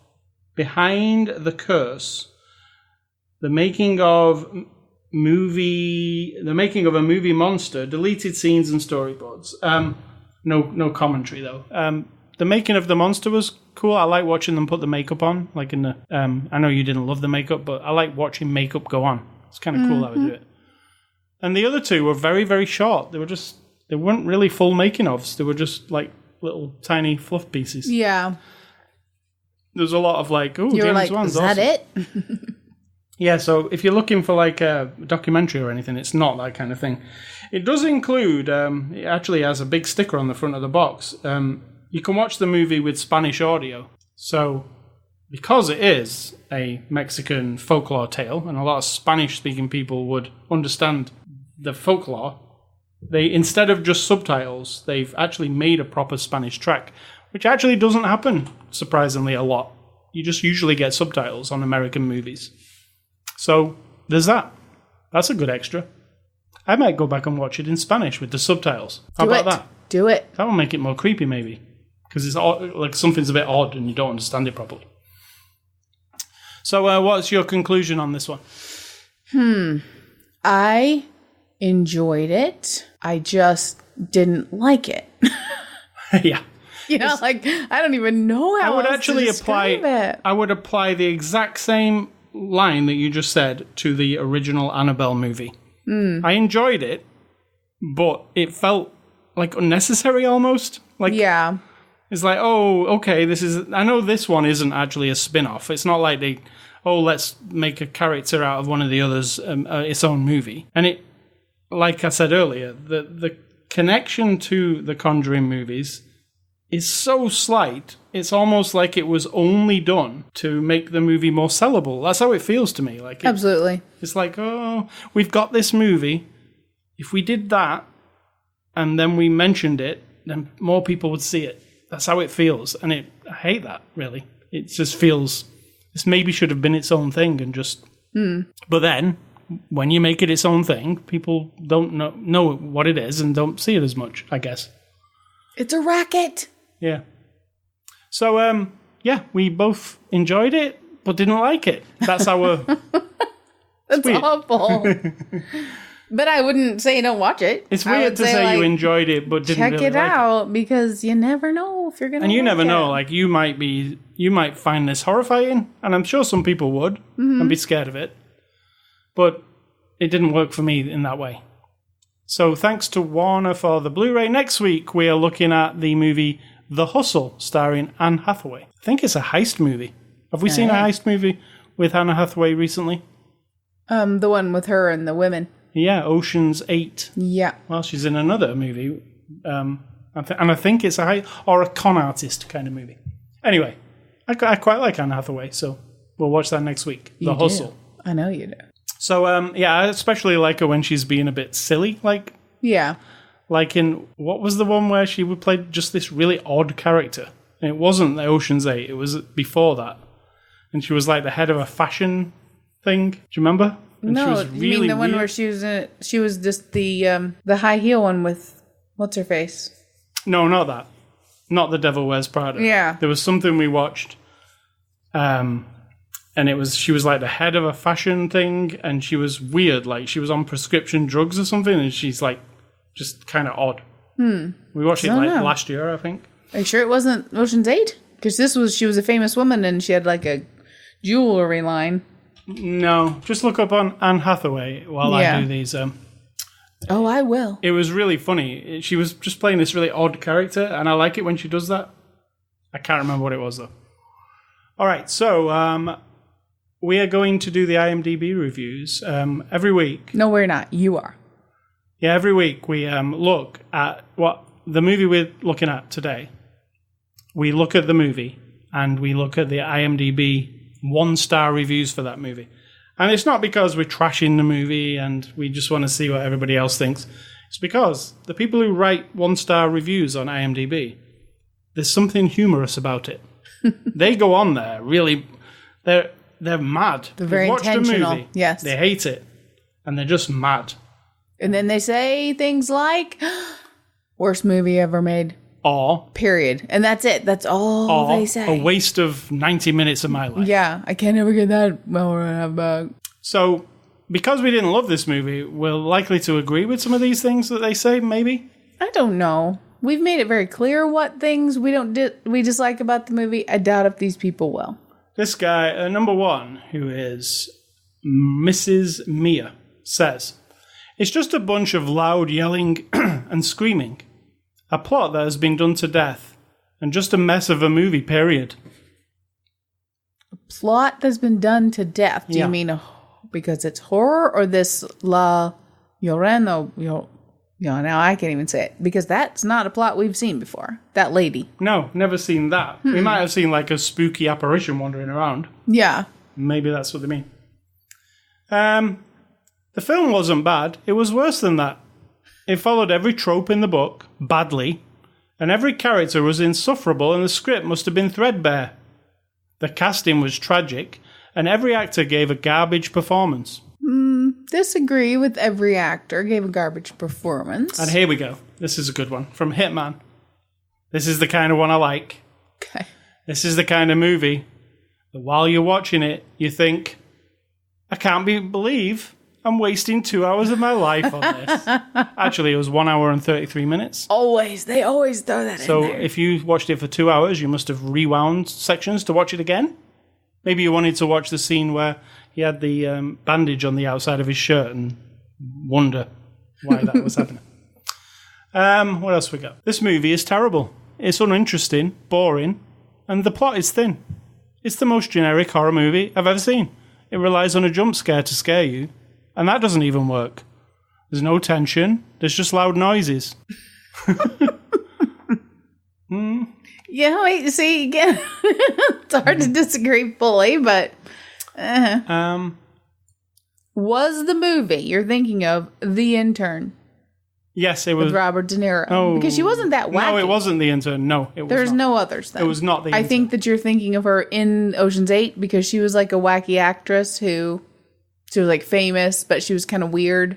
Behind the Curse, the making of a movie monster, deleted scenes and storyboards. No commentary though. The making of the monster was cool. I like watching them put the makeup on. Like in the, I know you didn't love the makeup, but I like watching makeup go on. It's kind of cool how they do it. And the other two were very, very short. They weren't really full making ofs. They were just like little tiny fluff pieces. Yeah. There's a lot of like, oh, James Wan's is that awesome. It? Yeah, so if you're looking for like a documentary or anything, it's not that kind of thing. It does include, it actually has a big sticker on the front of the box. You can watch the movie with Spanish audio. So because it is a Mexican folklore tale, and a lot of Spanish-speaking people would understand the folklore, they, instead of just subtitles, they've actually made a proper Spanish track, which actually doesn't happen, surprisingly, a lot. You just usually get subtitles on American movies. So there's that. That's a good extra. I might go back and watch it in Spanish with the subtitles. How about that? Do it. That will make it more creepy, maybe. Because it's like something's a bit odd and you don't understand it properly. So what's your conclusion on this one? I enjoyed it. I just didn't like it. Yeah. You know, like, I don't even know how to describe it. I would apply the exact same line that you just said to the original Annabelle movie. I enjoyed it, but it felt like unnecessary almost. Like, yeah. It's like, oh, okay, I know this one isn't actually a spin-off. It's not like let's make a character out of one of the others, its own movie. And it, like I said earlier, the connection to the Conjuring movies is so slight, it's almost like it was only done to make the movie more sellable. That's how it feels to me. Like absolutely. It's like, oh, we've got this movie. If we did that and then we mentioned it, then more people would see it. That's how it feels. And I hate that, really. It just feels, this maybe should have been its own thing and just... But then, when you make it its own thing, people don't know what it is and don't see it as much, I guess. It's a racket. Yeah. So, we both enjoyed it, but didn't like it. That's our... That's awful. But I wouldn't say don't watch it. It's weird to say you enjoyed it, but didn't really like it. Check it out, because you never know if you're going to. And you never know. Like, you might find this horrifying, and I'm sure some people would, and be scared of it. But it didn't work for me in that way. So thanks to Warner for the Blu-ray. Next week, we are looking at the movie The Hustle, starring Anne Hathaway. I think it's a heist movie. Have we seen a heist movie with Anne Hathaway recently? The one with her and the women. Yeah, Ocean's 8. Yeah. Well, she's in another movie. And I think it's a con artist kind of movie. Anyway, I quite like Anne Hathaway, so we'll watch that next week. The Hustle. I know you do. So, I especially like her when she's being a bit silly. Yeah. Like in, what was the one where she would play just this really odd character? And it wasn't the Ocean's 8, it was before that. And she was like the head of a fashion thing. Do you remember? And No, she was really you mean the one weird. where she was just the high heel one with, what's her face? No, not that. Not The Devil Wears Prada. Yeah. There was something we watched, and she was like the head of a fashion thing, and she was weird, like she was on prescription drugs or something, and she's like just kind of odd. We watched it like last year, I think. Are you sure it wasn't Ocean's 8? Because she was a famous woman and she had like a jewelry line. No, just look up on Anne Hathaway while I do these. Oh, I will. It was really funny. She was just playing this really odd character, and I like it when she does that. I can't remember what it was, though. All right, so we are going to do the IMDb reviews every week. No, we're not. You are. Yeah, every week we look at what the movie we're looking at today. We look at the movie, and we look at the IMDb 1-star reviews for that movie. And it's not because we're trashing the movie and we just want to see what everybody else thinks. It's because the people who write 1-star reviews on IMDb, there's something humorous about it. They go on there really, they're mad. They're very intentional. Yes. They hate it. And they're just mad. And then they say things like, worst movie ever made. Or. Period. And that's it. That's all they say. A waste of 90 minutes of my life. Yeah. I can't ever get that. Well, so, because we didn't love this movie, we're likely to agree with some of these things that they say, maybe? I don't know. We've made it very clear what things we dislike about the movie. I doubt if these people will. This guy, number one, who is Mrs. Mia, says, it's just a bunch of loud yelling and screaming. A plot that has been done to death. And just a mess of a movie, period. A plot that's been done to death? Do you mean because it's horror or this LLarona? Now I can't even say it. Because that's not a plot we've seen before. That lady. No, never seen that. We might have seen like a spooky apparition wandering around. Yeah. Maybe that's what they mean. The film wasn't bad. It was worse than that. It followed every trope in the book, badly, and every character was insufferable and the script must have been threadbare. The casting was tragic, and every actor gave a garbage performance. Disagree with every actor gave a garbage performance. And here we go. This is a good one. From Hitman. This is the kind of one I like. Okay. This is the kind of movie that while you're watching it, you think, I can't believe I'm wasting 2 hours of my life on this. Actually, it was 1 hour and 33 minutes. They always throw that in there. So if you watched it for 2 hours, you must have rewound sections to watch it again. Maybe you wanted to watch the scene where he had the bandage on the outside of his shirt and wonder why that was happening. What else we got? This movie is terrible. It's uninteresting, boring, and the plot is thin. It's the most generic horror movie I've ever seen. It relies on a jump scare to scare you. And that doesn't even work. There's no tension. There's just loud noises. Yeah, wait, see, again, it's hard to disagree fully, but... Was the movie you're thinking of The Intern? Yes, it was. With Robert De Niro. Oh, because she wasn't that wacky. No, it wasn't The Intern. No, it was There's not. no others, then. It was not The Intern. I think that you're thinking of her in Ocean's 8 because she was like a wacky actress who... She was like famous, but she was kind of weird.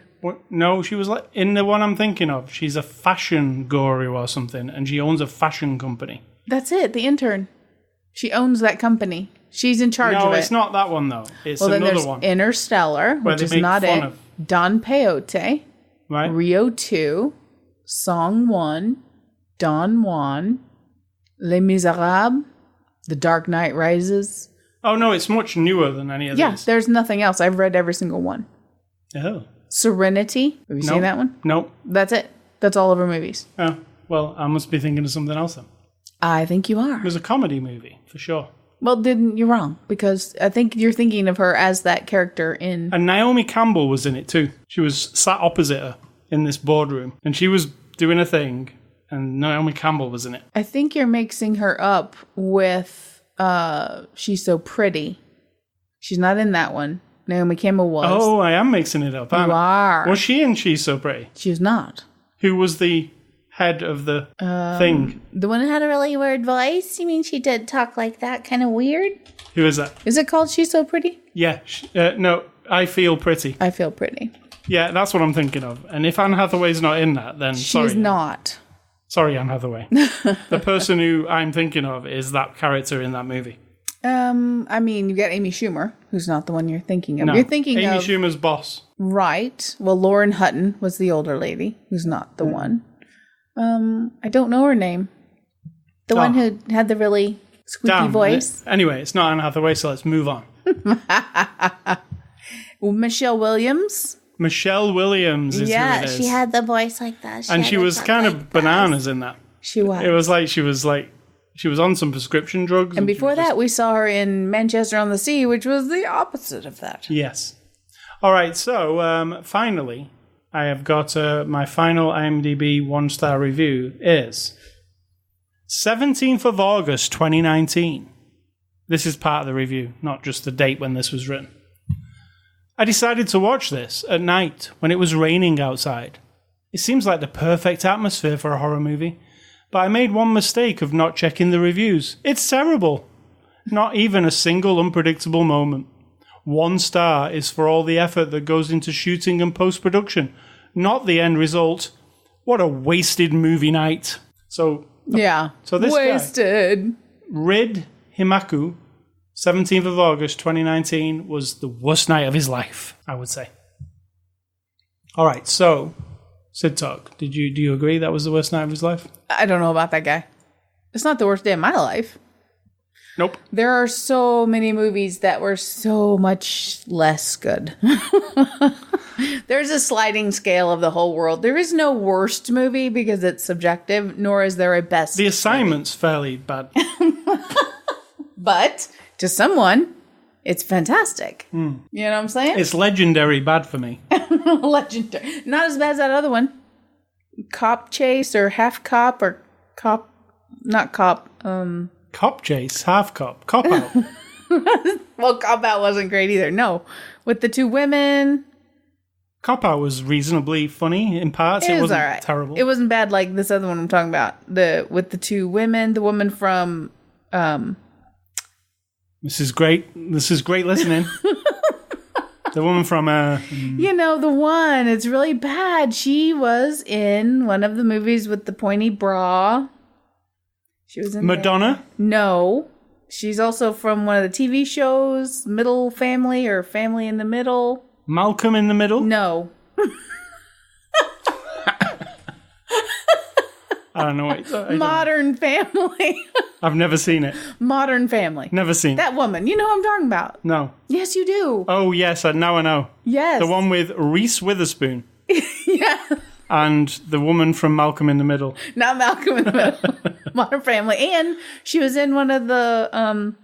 No, she was like in the one I'm thinking of. She's a fashion guru or something, and she owns a fashion company. That's it, The Intern. She owns that company. She's in charge of it. No, it's not that one though. It's then another there's one. Interstellar, which is not it. Of. Don Peyote, right? Rio 2, Song 1, Don Juan, Les Miserables, The Dark Knight Rises. Oh, no, it's much newer than any of these. Yeah, there's nothing else. I've read every single one. Oh. Serenity. Have you seen that one? Nope. That's it. That's all of her movies. Oh, well, I must be thinking of something else then. I think you are. It was a comedy movie, for sure. Well, you're wrong, because I think you're thinking of her as that character in... And Naomi Campbell was in it too. She was sat opposite her in this boardroom, and she was doing a thing, and Naomi Campbell was in it. I think you're mixing her up with... She's So Pretty. She's not in that one. Naomi Campbell was. Oh, I am mixing it up. You are. Was she in She's So Pretty? She was not. Who was the head of the thing? The one that had a really weird voice? You mean she did talk like that? Kind of weird? Who is that? Is it called She's So Pretty? Yeah. No, I Feel Pretty. I Feel Pretty. Yeah, that's what I'm thinking of. And if Anne Hathaway's not in that, then sorry. She's not. Sorry, Anne Hathaway. The person who I'm thinking of is that character in that movie. I mean, you got Amy Schumer, who's not the one you're thinking of. No, You're thinking Amy of... Schumer's boss. Right. Well, Lauren Hutton was the older lady, who's not the one. I don't know her name. The one who had the really squeaky voice. Anyway, it's not Anne Hathaway, so let's move on. Michelle Williams. Michelle Williams is who it is. She had the voice like that. She was kind of bananas in that. She was. It was like she was on some prescription drugs. And before that, we saw her in Manchester on the Sea, which was the opposite of that. Yes. All right, so finally, I have got my final IMDb 1-star review is 17th of August, 2019. This is part of the review, not just the date when this was written. I decided to watch this at night when it was raining outside. It seems like the perfect atmosphere for a horror movie, but I made one mistake of not checking the reviews. It's terrible. Not even a single unpredictable moment. 1 star is for all the effort that goes into shooting and post-production, not the end result. What a wasted movie night. So this wasted. Guy, Rid Himaku, 17th of August 2019, was the worst night of his life, I would say. All right, so Sid Talk, do you agree that was the worst night of his life? I don't know about that guy. It's not the worst day of my life. Nope. There are so many movies that were so much less good. There's a sliding scale of the whole world. There is no worst movie because it's subjective, nor is there a best. The Assignment's fairly bad. But to someone, it's fantastic. You know what I'm saying? It's legendary bad for me. Legendary. Not as bad as that other one. Cop Chase or Half Cop or Cop... Not Cop. Cop Chase, Half Cop, Cop Out. Well, Cop Out wasn't great either. No. With the 2 women... Cop Out was reasonably funny in parts. It wasn't all right. terrible. It wasn't bad like this other one I'm talking about. With the 2 women, the woman from... This is great. This is great listening. The woman from... You know, the one. It's really bad. She was in one of the movies with the pointy bra. She was in Madonna? There. No. She's also from one of the TV shows, Middle Family or Family in the Middle. Malcolm in the Middle? No. I don't know what Modern Family. I've never seen it. Modern Family. Never seen it. That woman. You know who I'm talking about. No. Yes, you do. Oh, yes. Now I know. Yes. The one with Reese Witherspoon. Yeah. And the woman from Malcolm in the Middle. Not Malcolm in the Middle. Modern Family. And she was in one of the...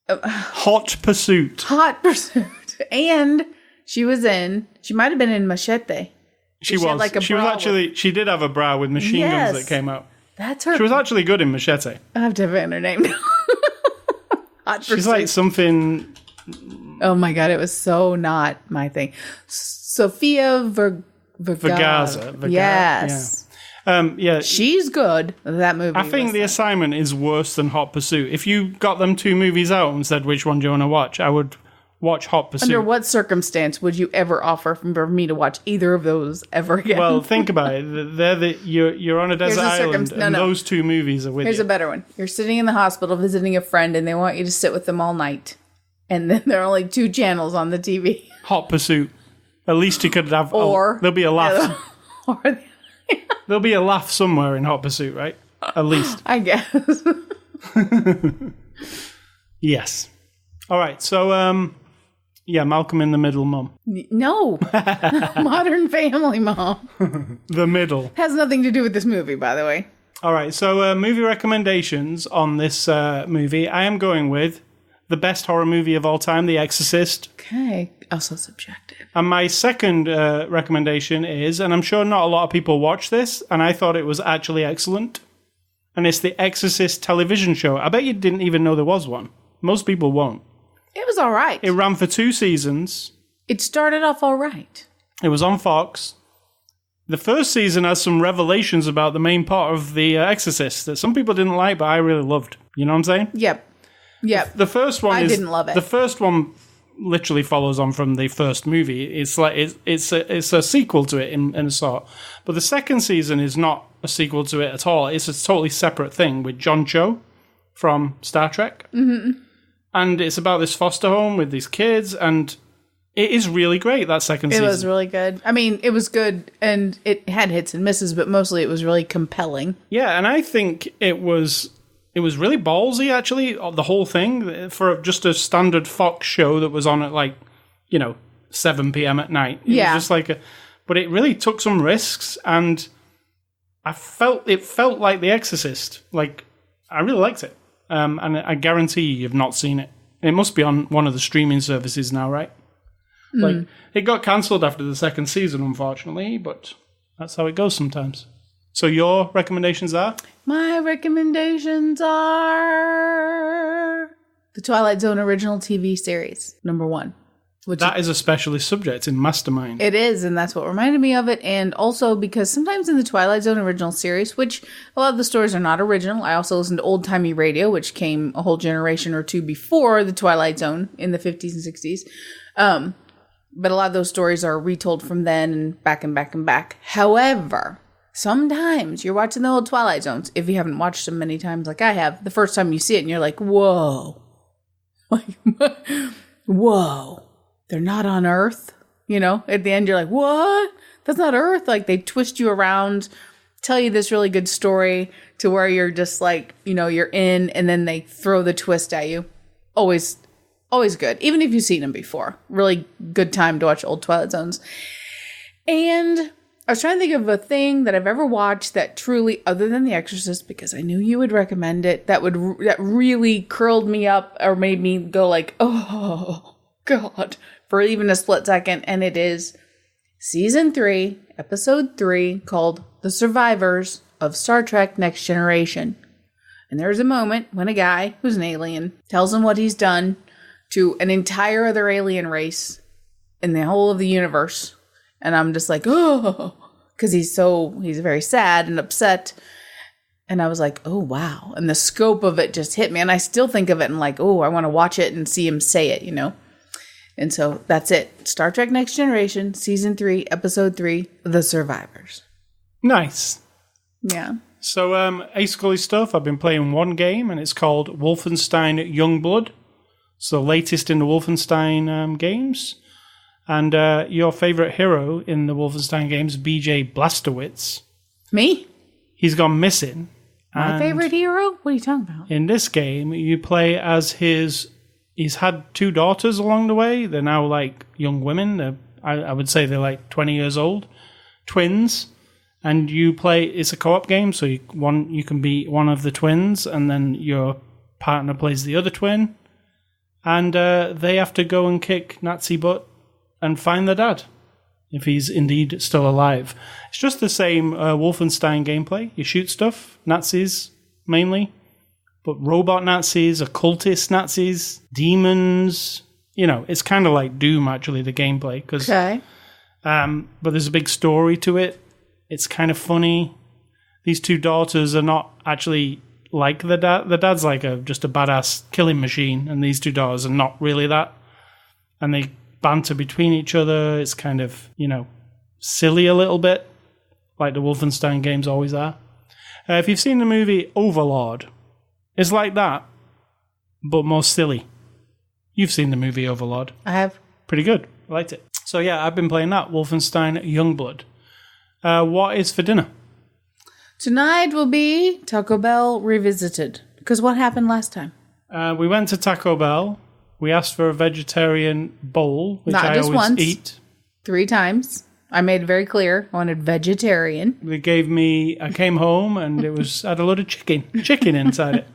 Hot Pursuit. Hot Pursuit. And she might have been in Machete. She was. She did have a bra with machine guns that came out. That's her. She was actually good in Machete. I have to find her name now. Hot Pursuit. She's like something... Oh my God, it was so not my thing. Sofia Vergara. Yes. Yeah. She's good. That movie. I think The Assignment is worse than Hot Pursuit. If you got them 2 movies out and said, which one do you want to watch? I would watch Hot Pursuit. Under what circumstance would you ever offer for me to watch either of those ever again? Well, think about it. You're on a desert island, and those 2 movies are with you. Here's a better one. You're sitting in the hospital visiting a friend, and they want you to sit with them all night. And then there are only 2 channels on the TV. Hot Pursuit. At least you could have... there'll be a laugh. There'll be a laugh somewhere in Hot Pursuit, right? At least. I guess. Yes. All right, so... yeah, Malcolm in the Middle, Mom. No. Modern Family, Mom. The Middle. Has nothing to do with this movie, by the way. All right, so movie recommendations on this movie. I am going with the best horror movie of all time, The Exorcist. Okay, also subjective. And my second recommendation is, and I'm sure not a lot of people watch this, and I thought it was actually excellent, and it's The Exorcist television show. I bet you didn't even know there was one. Most people won't. It was all right. It ran for 2 seasons. It started off all right. It was on Fox. The first season has some revelations about the main part of The Exorcist that some people didn't like, but I really loved. You know what I'm saying? Yep. The first one I didn't love it. The first one literally follows on from the first movie. It's like it's a sequel to it in a sort. But the second season is not a sequel to it at all. It's a totally separate thing with John Cho from Star Trek. Mm-hmm. And it's about this foster home with these kids, and it is really great, that second season. It was really good. I mean, it was good, and it had hits and misses, but mostly it was really compelling. Yeah, and I think it was really ballsy, actually, the whole thing, for just a standard Fox show that was on at 7 p.m. at night. It was just but it really took some risks, and it felt like The Exorcist. I really liked it. And I guarantee you've not seen it. It must be on one of the streaming services now, right? It got cancelled after the second season, unfortunately, but that's how it goes sometimes. So your recommendations are? My recommendations are the Twilight Zone original TV series, number 1. That is a specialist subject in Mastermind. It is, and that's what reminded me of it. And also because sometimes in the Twilight Zone original series, which a lot of the stories are not original, I also listen to Old Timey Radio, which came a whole generation or two before the Twilight Zone in the 50s and 60s. But a lot of those stories are retold from then and back and back and back. However, sometimes you're watching the old Twilight Zones, if you haven't watched them many times like I have, the first time you see it and you're like, whoa. Whoa. They're not on Earth. At the end you're like, what? That's not Earth. They twist you around, tell you this really good story to where you're just you're in, and then they throw the twist at you. Always good. Even if you've seen them before. Really good time to watch old Twilight Zones. And I was trying to think of a thing that I've ever watched that truly, other than The Exorcist, because I knew you would recommend it, that really curled me up or made me go oh, God, for even a split second. And it is season 3, episode 3, called The Survivors of Star Trek Next Generation. And there's a moment when a guy who's an alien tells him what he's done to an entire other alien race in the whole of the universe. And I'm just oh, because he's very sad and upset. And I was like, oh, wow. And the scope of it just hit me. And I still think of it and oh, I want to watch it and see him say it, And so that's it. Star Trek Next Generation, season 3, episode 3, The Survivors. Nice. Yeah. So, Ace Scully stuff, I've been playing one game, and it's called Wolfenstein Youngblood. It's the latest in the Wolfenstein games. And your favorite hero in the Wolfenstein games, BJ Blazkowicz. Me? He's gone missing. My favorite hero? What are you talking about? In this game, you play as he's had 2 daughters along the way. They're now young women. I would say they're 20 years old. Twins. And you play, it's a co-op game, so you can be one of the twins, and then your partner plays the other twin. And they have to go and kick Nazi butt and find their dad, if he's indeed still alive. It's just the same Wolfenstein gameplay. You shoot stuff, Nazis mainly, but robot Nazis, occultist Nazis, demons. It's kind of like Doom, actually, the gameplay. Okay. But there's a big story to it. It's kind of funny. These 2 daughters are not actually like the dad. The dad's just a badass killing machine, and these 2 daughters are not really that. And they banter between each other. It's kind of, silly a little bit, like the Wolfenstein games always are. If you've seen the movie Overlord, it's like that, but more silly. You've seen the movie Overlord. I have. Pretty good. I liked it. So yeah, I've been playing that, Wolfenstein Youngblood. What is for dinner? Tonight will be Taco Bell Revisited. Because what happened last time? We went to Taco Bell. We asked for a vegetarian bowl, which I always eat. 3 times. I made it very clear. I wanted vegetarian. I came home and it had a load of chicken inside it.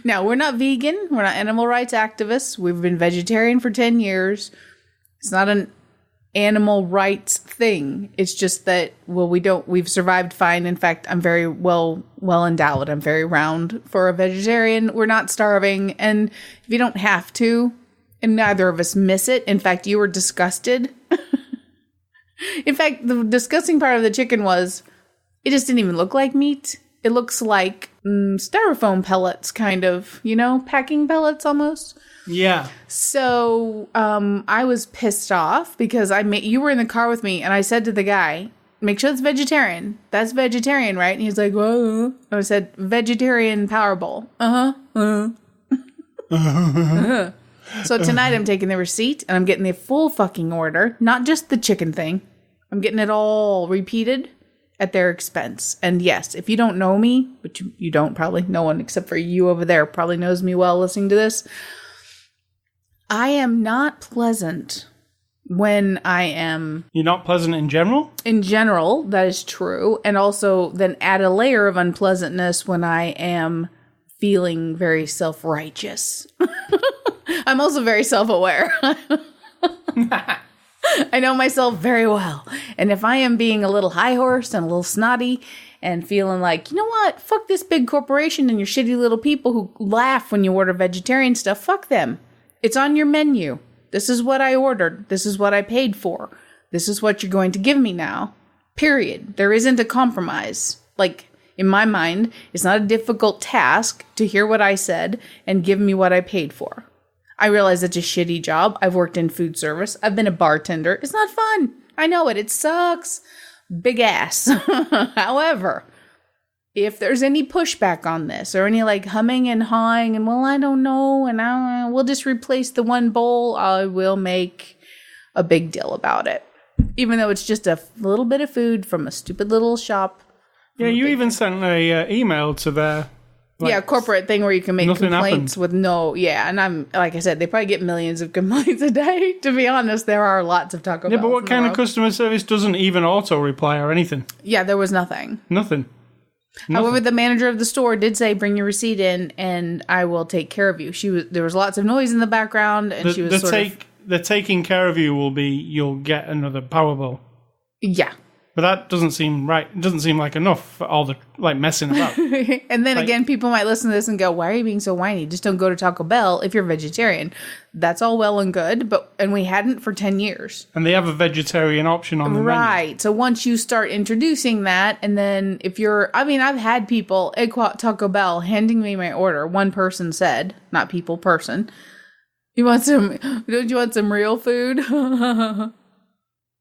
Now, we're not vegan. We're not animal rights activists. We've been vegetarian for 10 years. It's not an animal rights thing. It's just that, we've survived fine. In fact, I'm very well endowed. I'm very round for a vegetarian. We're not starving. And if you don't have to And neither of us miss it. In fact, you were disgusted. In fact, the disgusting part of the chicken was it just didn't even look like meat. It looks like styrofoam pellets, kind of, packing pellets almost. Yeah. So I was pissed off because you were in the car with me and I said to the guy, make sure it's vegetarian. That's vegetarian, right? And he's like, whoa. I said, vegetarian power bowl. So tonight I'm taking the receipt and I'm getting the full fucking order, not just the chicken thing. I'm getting it all repeated at their expense. And yes, if you don't know me, which you don't probably, no one except for you over there probably knows me well listening to this, I am not pleasant when I am... You're not pleasant in general? In general, that is true. And also then add a layer of unpleasantness when I am feeling very self-righteous. I'm also very self-aware. I know myself very well. And if I am being a little high horse and a little snotty and feeling like, you know what, fuck this big corporation and your shitty little people who laugh when you order vegetarian stuff, fuck them. It's on your menu. This is what I ordered. This is what I paid for. This is what you're going to give me now. Period. There isn't a compromise. Like, in my mind, it's not a difficult task to hear what I said and give me what I paid for. I realize it's a shitty job. I've worked in food service. I've been a bartender. It's not fun. I know it. It sucks. Big ass. However, if there's any pushback on this or any like humming and hawing and, well, I don't know, and we'll just replace the one bowl, I will make a big deal about it. Even though it's just a little bit of food from a stupid little shop. Yeah, you even sent a email to their... corporate thing where you can make complaints with and I'm, like I said, they probably get millions of complaints a day. To be honest, there are lots of Taco Bell. Yeah, but what kind of customer service doesn't even auto-reply or anything? Yeah, there was nothing. Nothing. However, the manager of the store did say, bring your receipt in and I will take care of you. There was lots of noise in the background and she was the taking care of you will be, you'll get another Powerball. Yeah. But that doesn't seem right. It doesn't seem like enough for all the, messing about. And then again, people might listen to this and go, why are you being so whiny? Just don't go to Taco Bell if you're vegetarian. That's all well and good, and we hadn't for 10 years. And they have a vegetarian option on the menu. Right. So once you start introducing that, and then if I've had people at Taco Bell handing me my order. One person said, not people, person, don't you want some real food?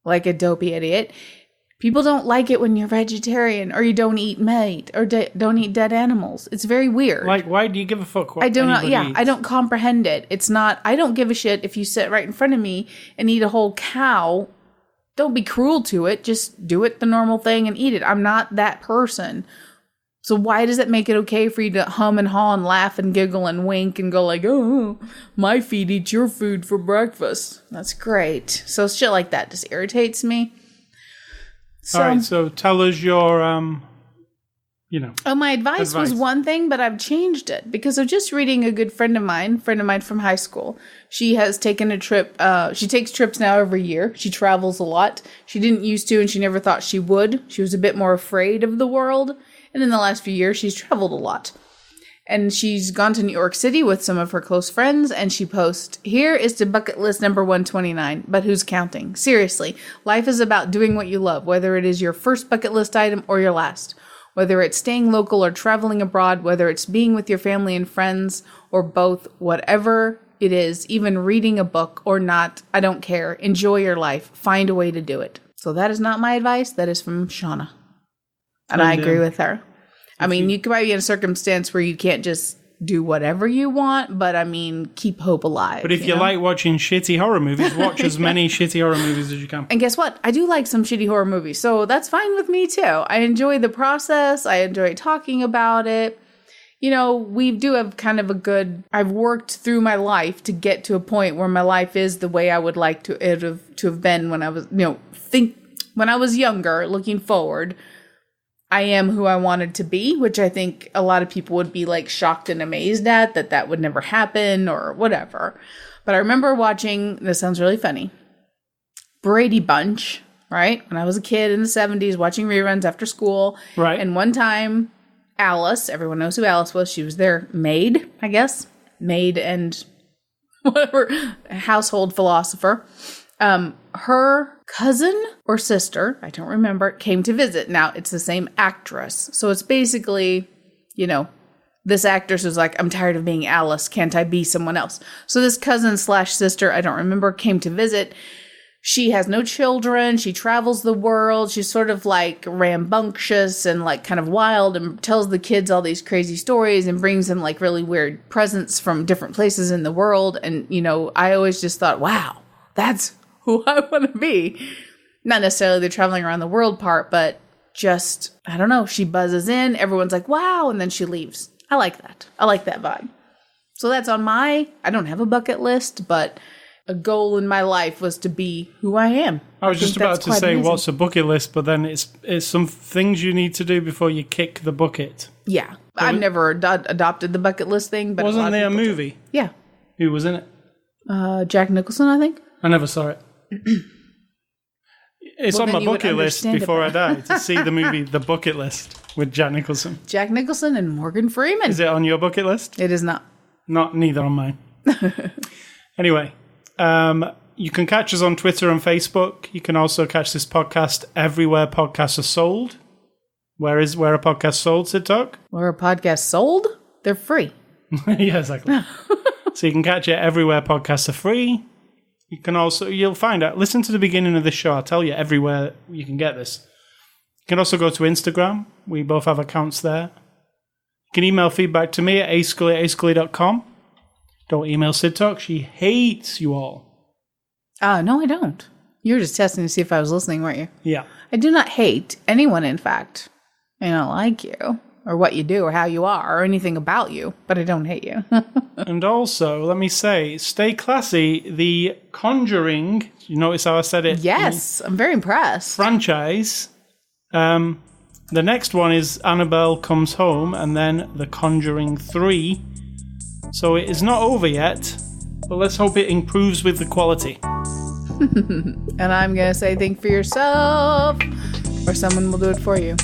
Like a dopey idiot. People don't like it when you're vegetarian or you don't eat meat or don't eat dead animals. It's very weird. Like, why do you give a fuck what anybody eats? I don't comprehend it. It's not, I don't give a shit if you sit right in front of me and eat a whole cow. Don't be cruel to it. Just do it the normal thing and eat it. I'm not that person. So why does it make it okay for you to hum and haw and laugh and giggle and wink and go like, oh, my feet eat your food for breakfast? That's great. So shit like that just irritates me. All right, so tell us your, Oh, my advice was one thing, but I've changed it because of just reading a good friend of mine from high school. She has taken a trip. She takes trips now every year. She travels a lot. She didn't used to, and she never thought she would. She was a bit more afraid of the world. And in the last few years, she's traveled a lot. And she's gone to New York City with some of her close friends, and she posts, here is to bucket list number 129, but who's counting? Seriously, life is about doing what you love, whether it is your first bucket list item or your last. Whether it's staying local or traveling abroad, whether it's being with your family and friends, or both, whatever it is, even reading a book or not, I don't care. Enjoy your life. Find a way to do it. So that is not my advice. That is from Shauna. And I agree with her. I mean, you could probably be in a circumstance where you can't just do whatever you want, but I mean, keep hope alive. But if you like watching shitty horror movies, watch as many shitty horror movies as you can. And guess what? I do like some shitty horror movies, so that's fine with me too. I enjoy the process. I enjoy talking about it. We do have kind of I've worked through my life to get to a point where my life is the way I would like to have been when I was, when I was younger, looking forward. I am who I wanted to be, which I think a lot of people would be like shocked and amazed at that would never happen or whatever. But I remember watching, this sounds really funny, Brady Bunch, right? When I was a kid in the 70s, watching reruns after school. Right. And one time, Alice, everyone knows who Alice was. She was their maid, I guess. Maid and whatever, household philosopher. Her cousin or sister, I don't remember, came to visit. Now, it's the same actress. So it's basically, this actress was like, I'm tired of being Alice. Can't I be someone else? So this cousin / sister, I don't remember, came to visit. She has no children. She travels the world. She's sort of like rambunctious and like kind of wild and tells the kids all these crazy stories and brings them like really weird presents from different places in the world. And, I always just thought, wow, that's who I want to be. Not necessarily the traveling around the world part, but just, I don't know. She buzzes in. Everyone's like, wow. And then she leaves. I like that. I like that vibe. So that's on I don't have a bucket list, but a goal in my life was to be who I am. I was just about to say, what's a bucket list? But then it's some things you need to do before you kick the bucket. Yeah. I've never adopted the bucket list thing. But wasn't there a movie? Yeah. Who was in it? Jack Nicholson, I think. I never saw it. It's on my bucket list before I die to see the movie The Bucket List with Jack Nicholson. Jack Nicholson and Morgan Freeman. Is it on your bucket list? It is not. Neither on mine. Anyway. You can catch us on Twitter and Facebook. You can also catch this podcast everywhere podcasts are sold. Where are podcasts sold, Sid Talk? Where are podcasts sold? They're free. Yeah, exactly. So you can catch it everywhere podcasts are free. You can also, you'll find out, listen to the beginning of the show. I'll tell you everywhere you can get this. You can also go to Instagram. We both have accounts there. You can email feedback to me at ascully@ascully.com. Don't email Sid Talk. She hates you all. No, I don't. You were just testing to see if I was listening, weren't you? Yeah. I do not hate anyone, in fact. I don't like you, or what you do, or how you are, or anything about you, but I don't hate you. And also, let me say, stay classy. The Conjuring, you notice how I said it? Yes, I'm very impressed. Franchise. The next one is Annabelle Comes Home, and then The Conjuring 3. So it is not over yet, but let's hope it improves with the quality. And I'm going to say think for yourself, or someone will do it for you.